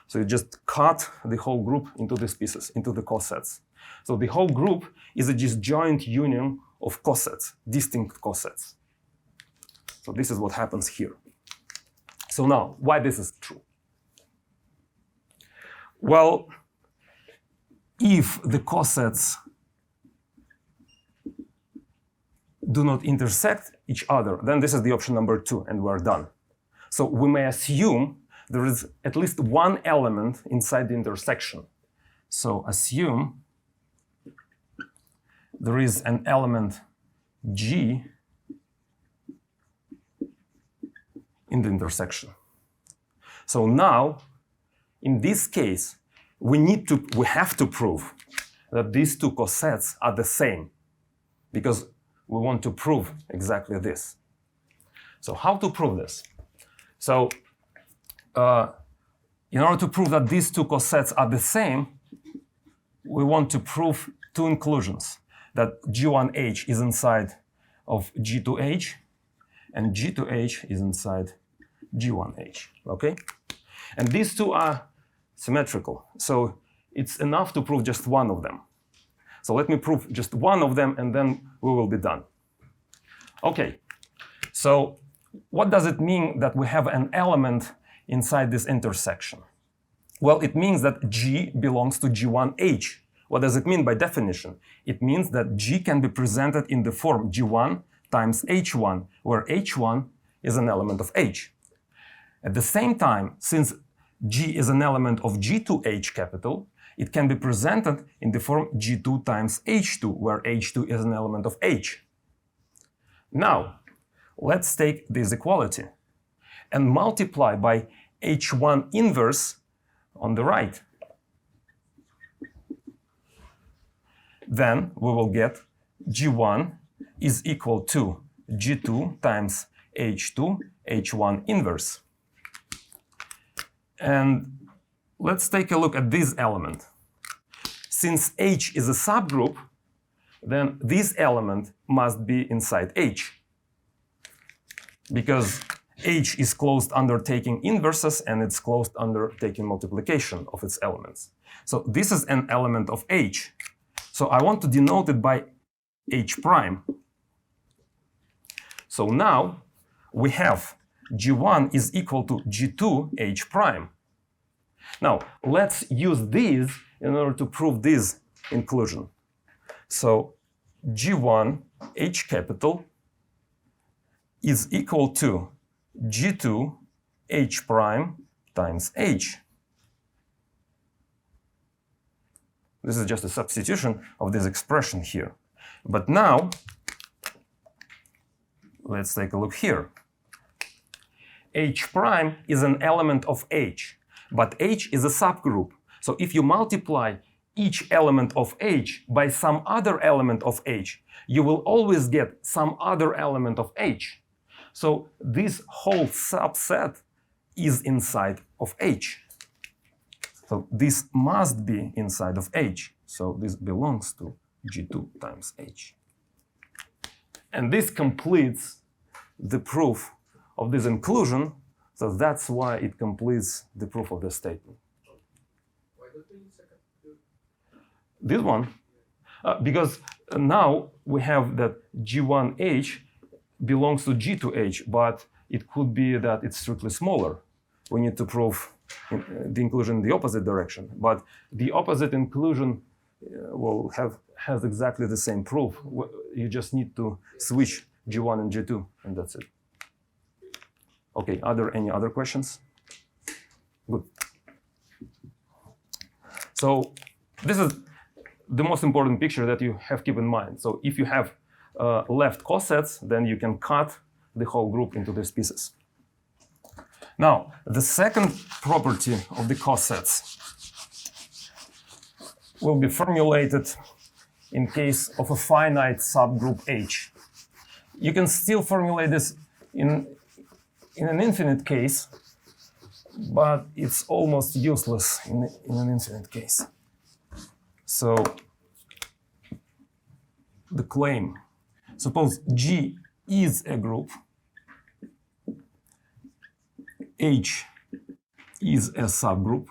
A: So you just cut the whole group into these pieces, into the cosets. So the whole group is a disjoint union of cosets, distinct cosets. So this is what happens here. So now, why this is true? Well, if the cosets do not intersect each other, then this is the option number 2, and we're done. So we may assume there is at least one element inside the intersection. So assume there is an element G in the intersection. So now, in this case, we have to prove that these two cosets are the same, because we want to prove exactly this. So how to prove this? So in order to prove that these two cosets are the same, we want to prove two inclusions, that G1H is inside of G2H, and G2H is inside G1H, okay? And these two are symmetrical, so it's enough to prove just one of them. So let me prove just one of them, and then we will be done. Okay, so what does it mean that we have an element inside this intersection? Well, it means that G belongs to G1H. What does it mean by definition? It means that G can be presented in the form G1 times H1, where H1 is an element of H. At the same time, since G is an element of G2H capital, it can be presented in the form G2 times H2, where H2 is an element of H. Now, let's take this equality and multiply by H1 inverse on the right. Then we will get G1 is equal to G2 times H2, H1 inverse. And let's take a look at this element. Since H is a subgroup, then this element must be inside H, because H is closed under taking inverses and it's closed under taking multiplication of its elements. So this is an element of H. So I want to denote it by H prime. So now we have G1 is equal to G2 H prime. Now let's use these in order to prove this inclusion. So G1 H capital is equal to G2 H prime times H. This is just a substitution of this expression here. But now, let's take a look here. H prime is an element of H, but H is a subgroup. So if you multiply each element of H by some other element of H, you will always get some other element of H. So this whole subset is inside of H. So this must be inside of H. So this belongs to G2 times H. And this completes the proof of this inclusion. So that's why it completes the proof of the statement.
C: Why don't we use second?
A: This one, because now we have that G1H belongs to G2H, but it could be that it's strictly smaller. We need to prove the inclusion in the opposite direction, but the opposite inclusion has exactly the same proof. you just need to switch G1 and G2, and that's it. Okay, are there any other questions? Good. So this is the most important picture that you have to keep in mind. So if you have left cosets, then you can cut the whole group into these pieces. Now, the second property of the cosets will be formulated in case of a finite subgroup H. You can still formulate this in an infinite case, but it's almost useless in an infinite case. So the claim, suppose G is a group, H is a subgroup,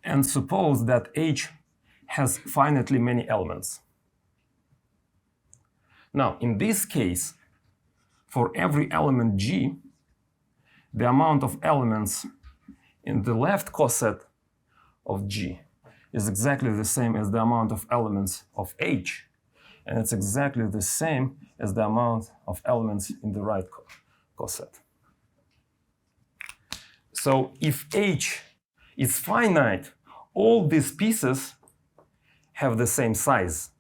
A: and suppose that H has finitely many elements. Now, in this case, for every element G, the amount of elements in the left coset of G is exactly the same as the amount of elements of H, and it's exactly the same as the amount of elements in the right coset. So if H is finite, all these pieces have the same size.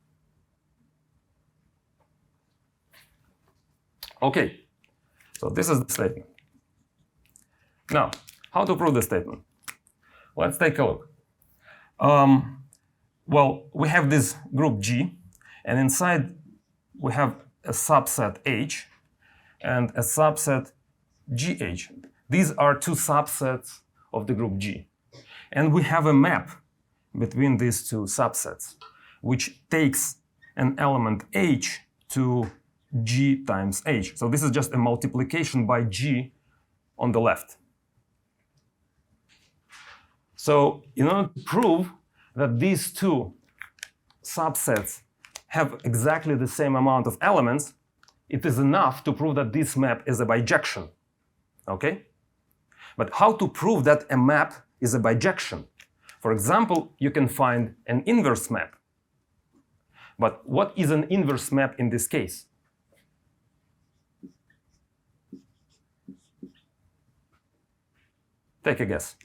A: Okay, so this is the statement. Now, how to prove the statement? Let's take a look. Well, we have this group G, and inside we have a subset H and a subset GH. These are two subsets of the group G. And we have a map between these two subsets, which takes an element H to G times H. So this is just a multiplication by G on the left. So in order to prove that these two subsets have exactly the same amount of elements, it is enough to prove that this map is a bijection. Okay? But how to prove that a map is a bijection? For example, you can find an inverse map. But what is an inverse map in this case? Take a guess.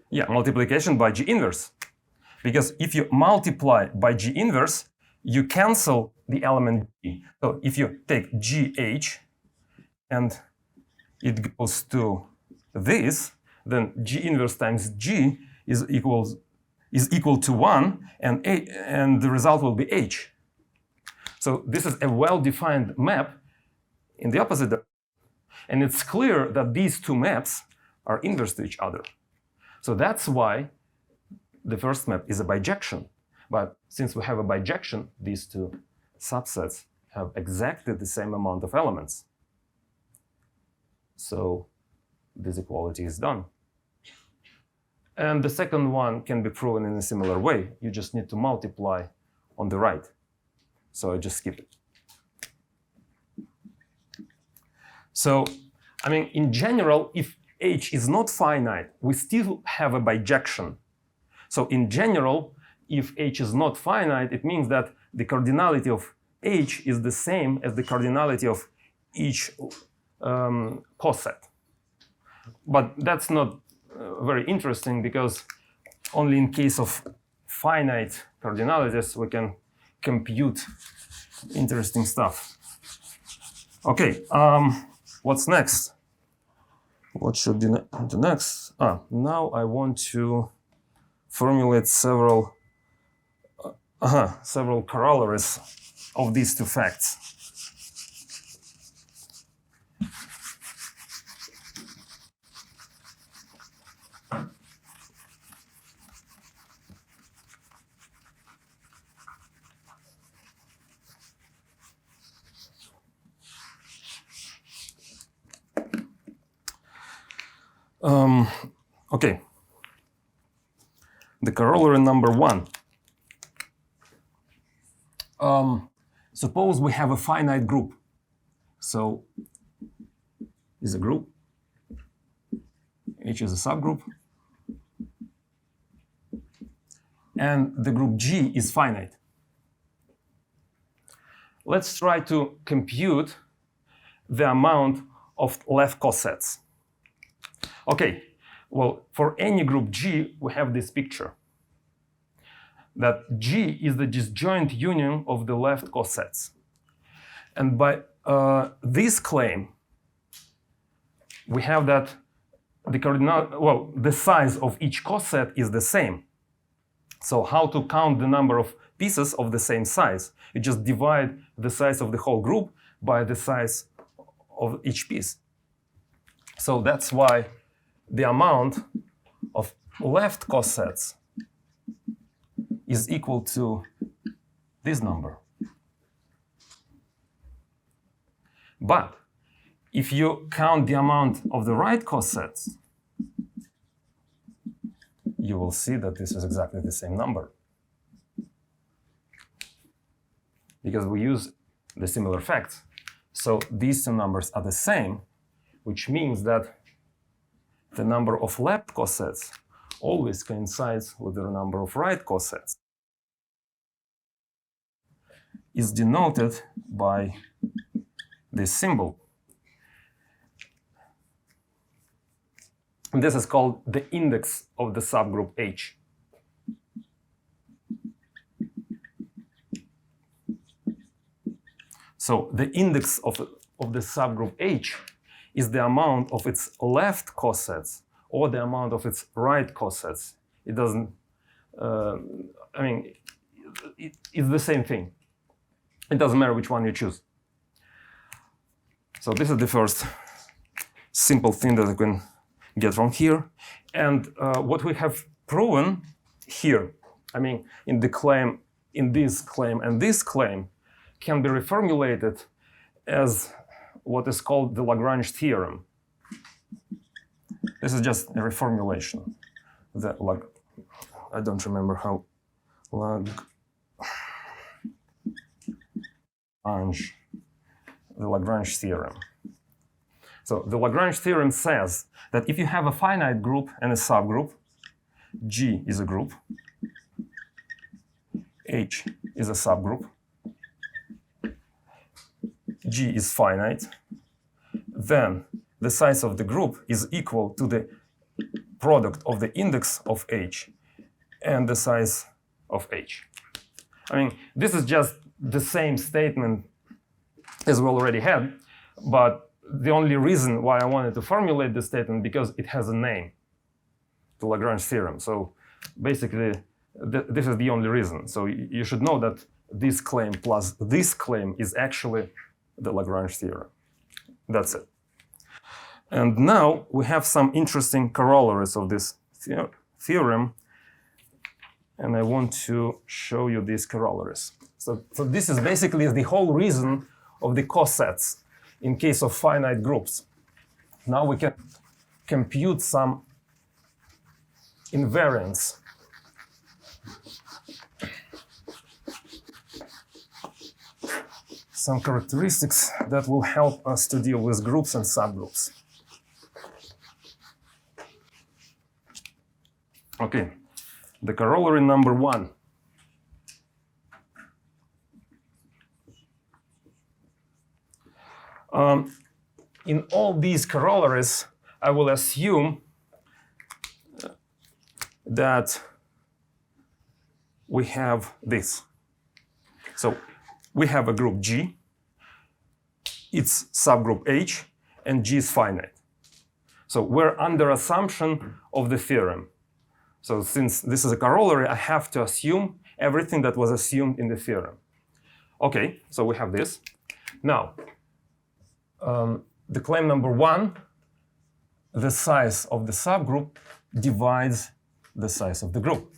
A: Yeah, multiplication by G inverse. Because if you multiply by G inverse, you cancel the element G. So if you take GH and it goes to this, then G inverse times G is equal to 1, and the result will be H. So this is a well-defined map in the opposite direction. And it's clear that these two maps are inverse to each other. So that's why the first map is a bijection. But since we have a bijection, these two subsets have exactly the same amount of elements. So this equality is done. And the second one can be proven in a similar way. You just need to multiply on the right. So I just skip it. So, I mean, in general, if H is not finite, we still have a bijection. So in general, if H is not finite, it means that the cardinality of H is the same as the cardinality of each coset. But that's not very interesting, because only in case of finite cardinalities we can compute interesting stuff. Okay, what's next? What should be the next? Now I want to formulate several corollaries of these two facts. Okay. The corollary number 1. Suppose we have a finite group. So is a group. H is a subgroup. and the group G is finite. Let's try to compute the amount of left cosets. Okay, well, for any group G, we have this picture that G is the disjoint union of the left cosets. And by this claim, we have that the size of each coset is the same. So how to count the number of pieces of the same size? You just divide the size of the whole group by the size of each piece. So that's why the amount of left cosets is equal to this number. But if you count the amount of the right cosets, you will see that this is exactly the same number. Because we use the similar facts. So these two numbers are the same, which means that the number of left cosets always coincides with the number of right cosets. Is denoted by this symbol. And this is called the index of the subgroup H. So the index of the subgroup H is the amount of its left cosets or the amount of its right cosets. It doesn't, it's the same thing. It doesn't matter which one you choose. So this is the first simple thing that I can get from here. And what we have proven here, in the claim, in this claim and this claim, can be reformulated as what is called the Lagrange theorem. This is just a reformulation. I don't remember how the Lagrange theorem. So the Lagrange theorem says that if you have a finite group and a subgroup, G is a group, H is a subgroup, G is finite, then the size of the group is equal to the product of the index of H and the size of H. This is just the same statement as we already had, but the only reason why I wanted to formulate this statement because it has a name, the Lagrange theorem. So basically, this is the only reason. So you should know that this claim plus this claim is actually the Lagrange theorem. That's it. And now we have some interesting corollaries of this theorem, and I want to show you these corollaries. So this is basically the whole reason of the cosets in case of finite groups. Now we can compute some invariance. Some characteristics that will help us to deal with groups and subgroups. Okay, the corollary number 1. In all these corollaries, I will assume that we have this. So we have a group G, its subgroup H, and G is finite. So we're under assumption of the theorem. So since this is a corollary, I have to assume everything that was assumed in the theorem. Okay, so we have this. Now, the claim number 1, the size of the subgroup divides the size of the group.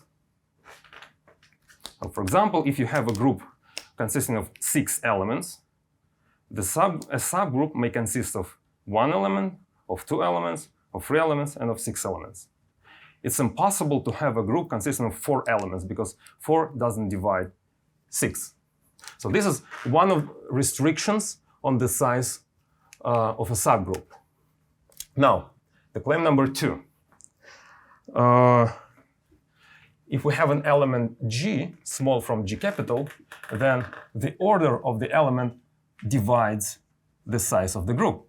A: So for example, if you have a group consisting of 6 elements, a subgroup may consist of 1 element, of 2 elements, of 3 elements, and of 6 elements. It's impossible to have a group consisting of 4 elements because 4 doesn't divide 6. So this is one of restrictions on the size of a subgroup. Now, the claim number 2. if we have an element G, small from G capital, then the order of the element divides the size of the group.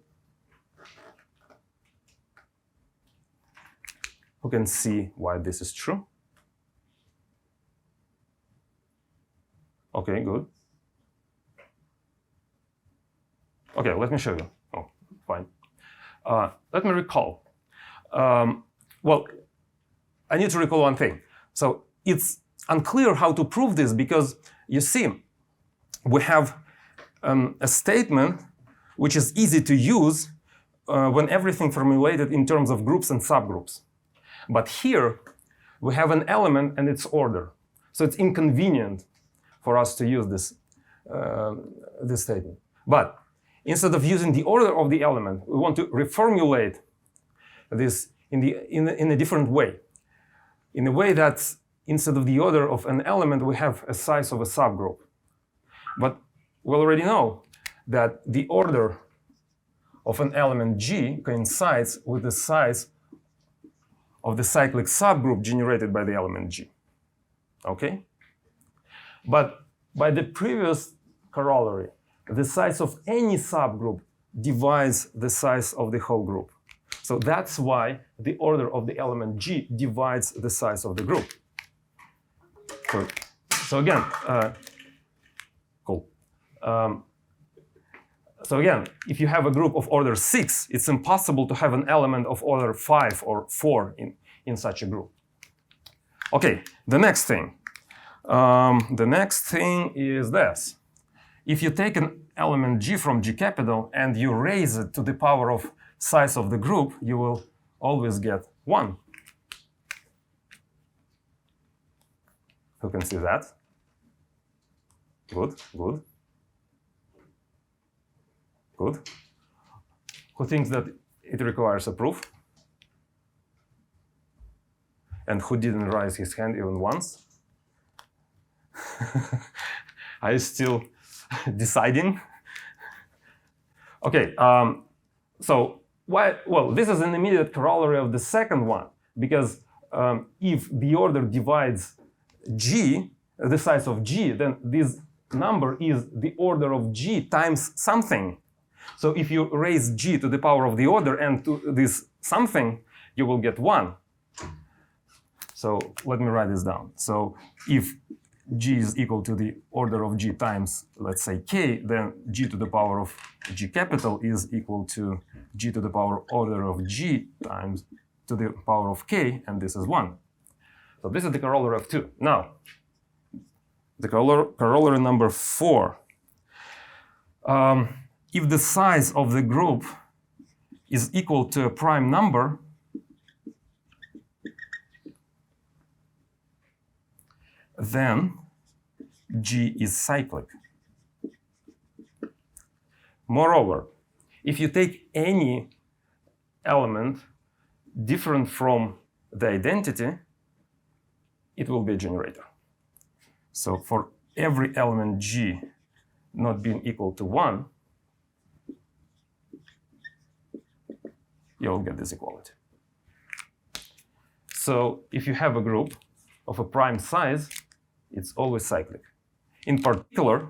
A: Who can see why this is true? Okay, good. Okay, let me show you. Oh, fine. Let me recall. Well, I need to recall one thing. So it's unclear how to prove this because you see, we have a statement which is easy to use when everything formulated in terms of groups and subgroups. But here we have an element and its order. So it's inconvenient for us to use this statement. But instead of using the order of the element, we want to reformulate this in a different way. In a way that instead of the order of an element, we have a size of a subgroup. But we already know that the order of an element G coincides with the size of the cyclic subgroup generated by the element G. Okay? But by the previous corollary, the size of any subgroup divides the size of the whole group. So that's why the order of the element G divides the size of the group. So again, cool. So again, if you have a group of order 6, it's impossible to have an element of order 5 or 4 in such a group. Okay, the next thing. The next thing is this. If you take an element G from G capital and you raise it to the power of size of the group, you will always get 1. Who can see that? Good, good. Good. Who thinks that it requires a proof? And who didn't raise his hand even once? Are you still deciding? Okay, so why? Well, this is an immediate corollary of the second one, because if the order divides G, the size of G, then this number is the order of G times something. So if you raise G to the power of the order and to this something, you will get 1. So let me write this down. So if G is equal to the order of G times, let's say, K, then G to the power of G capital is equal to G to the power order of G times to the power of K, and this is 1. So this is the corollary of 2. Now, the corollary number 4. If the size of the group is equal to a prime number, then G is cyclic. Moreover, if you take any element different from the identity, it will be a generator. So for every element G not being equal to 1, you'll get this equality. So if you have a group of a prime size, it's always cyclic. In particular,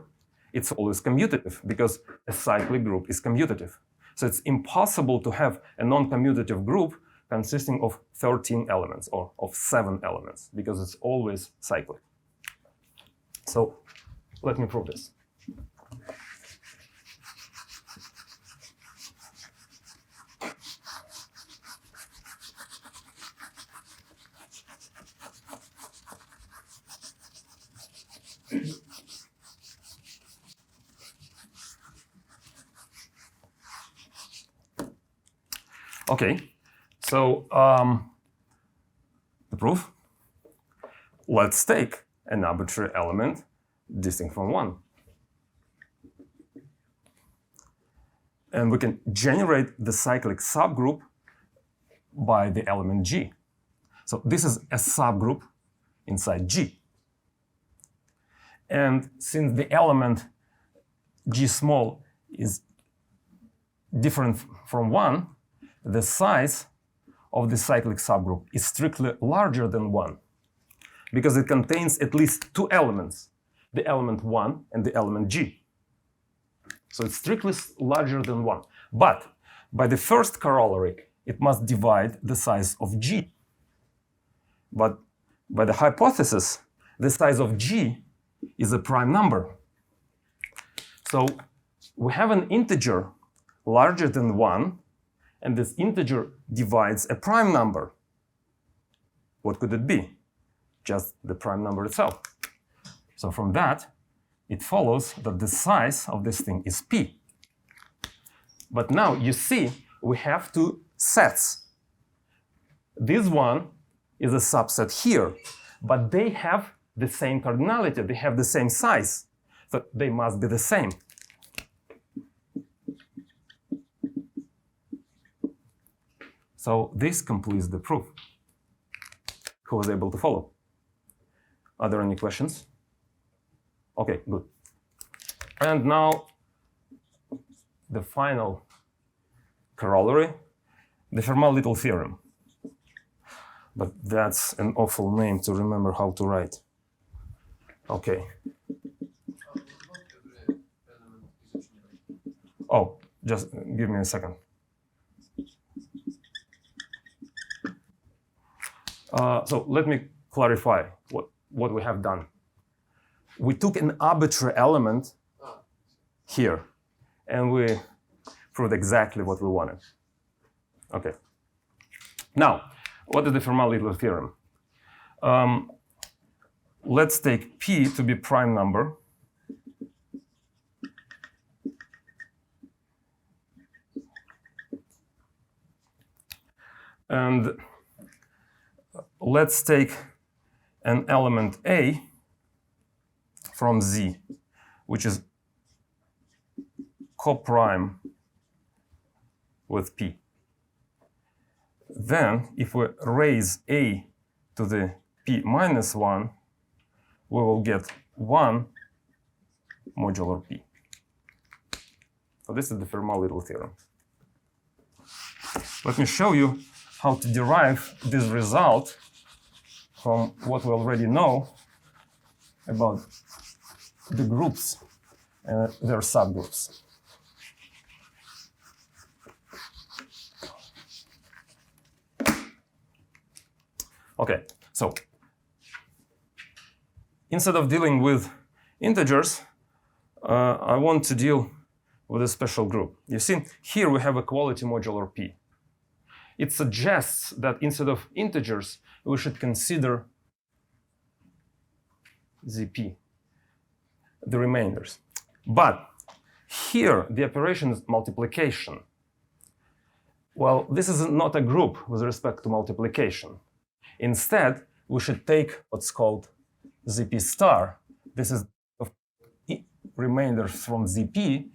A: it's always commutative because a cyclic group is commutative. So it's impossible to have a non-commutative group consisting of 13 elements or of 7 elements because it's always cyclic. So let me prove this. Okay, so the proof. Let's take an arbitrary element distinct from 1. And we can generate the cyclic subgroup by the element G. So this is a subgroup inside G. And since the element G small is different from 1, the size of the cyclic subgroup is strictly larger than 1. because it contains at least two elements, the element 1 and the element g. So it's strictly larger than 1. But by the first corollary, it must divide the size of g. But by the hypothesis, the size of g is a prime number. So we have an integer larger than 1, and this integer divides a prime number. What could it be? Just the prime number itself. So from that, it follows that the size of this thing is p. But now you see we have two sets. This one is a subset here, but they have the same cardinality, they have the same size, so they must be the same. So this completes the proof. Who was able to follow? Are there any questions? Okay, good. And now the final corollary, the Fermat-Little theorem. But that's an awful name to remember how to write. Okay. Oh, just give me a second. So let me clarify what we have done. We took an arbitrary element here, and we proved exactly what we wanted. Okay. Now, what is the Fermat-Little theorem? Let's take P to be prime number. And let's take an element A from Z, which is coprime with P. Then, if we raise A to the P minus 1, we will get 1 modular P. So this is the Fermat-Little theorem. Let me show you how to derive this result from what we already know about the groups and their subgroups. Okay, so instead of dealing with integers, I want to deal with a special group. You see, here we have a quality modular P. It suggests that instead of integers, we should consider ZP, the remainders. But here, the operation is multiplication. Well, this is not a group with respect to multiplication. Instead, we should take what's called ZP star. This is remainders from ZP,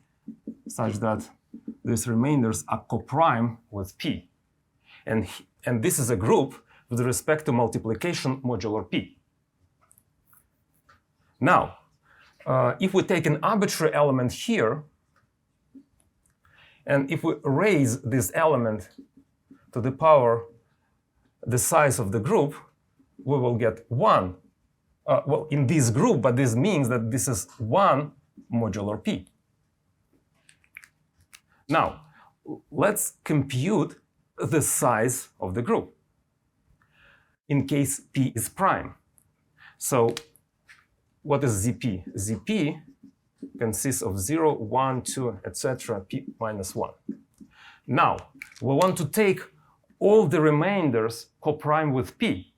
A: such that these remainders are coprime with P. And this is a group with respect to multiplication modular P. Now, if we take an arbitrary element here, and if we raise this element to the power the size of the group, we will get 1. Well, in this group, but this means that this is 1 modular P. Now, let's compute the size of the group in case P is prime. So what is ZP? ZP consists of 0, 1, 2, etc., P minus 1. Now, we want to take all the remainders coprime with P.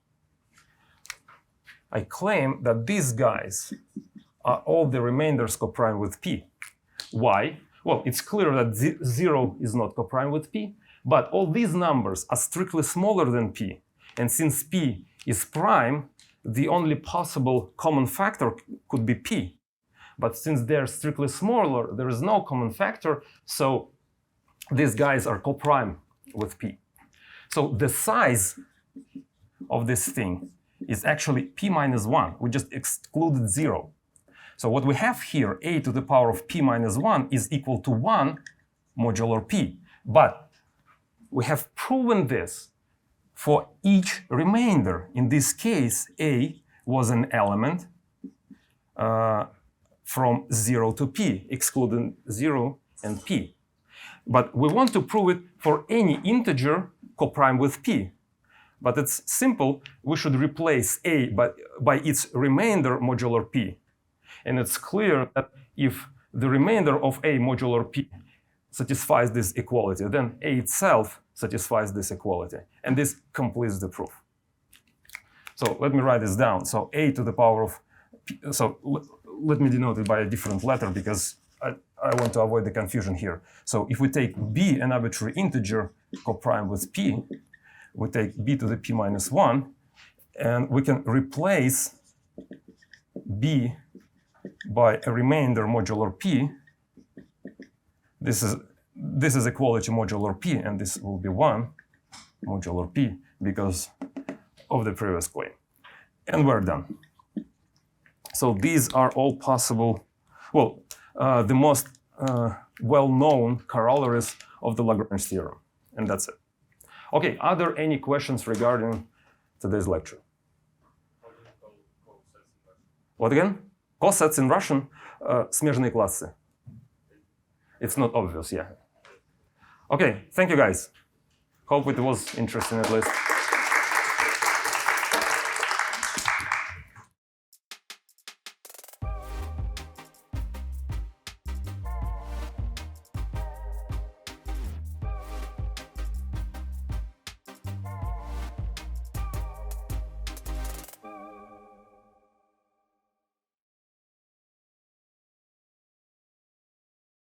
A: I claim that these guys are all the remainders coprime with P. Why? Well, it's clear that 0 is not coprime with P, but all these numbers are strictly smaller than P. And since P is prime, the only possible common factor could be P. But since they're strictly smaller, there is no common factor, so these guys are coprime with P. So the size of this thing is actually P minus 1. We just excluded 0. So what we have here, a to the power of P minus 1, is equal to 1 modular P. But we have proven this for each remainder. In this case, a was an element from 0 to p, excluding 0 and p. But we want to prove it for any integer coprime with p. But it's simple. We should replace a by its remainder modular p. And it's clear that if the remainder of a modular p satisfies this equality, then a itself satisfies this equality. And this completes the proof. So let me write this down. So a to the power of p, so let me denote it by a different letter because I want to avoid the confusion here. So if we take b, an arbitrary integer coprime with p, we take b to the p minus 1, and we can replace b by a remainder modular p. This is equality modular p, and this will be 1 modular p because of the previous claim. And we're done. So these are all possible, well, the most well-known corollaries of the Lagrange theorem. And that's it. Okay, are there any questions regarding today's lecture? What again? Cosets in Russian? Смежные классы. It's not obvious, yeah. Okay, thank you guys. Hope it was interesting at least.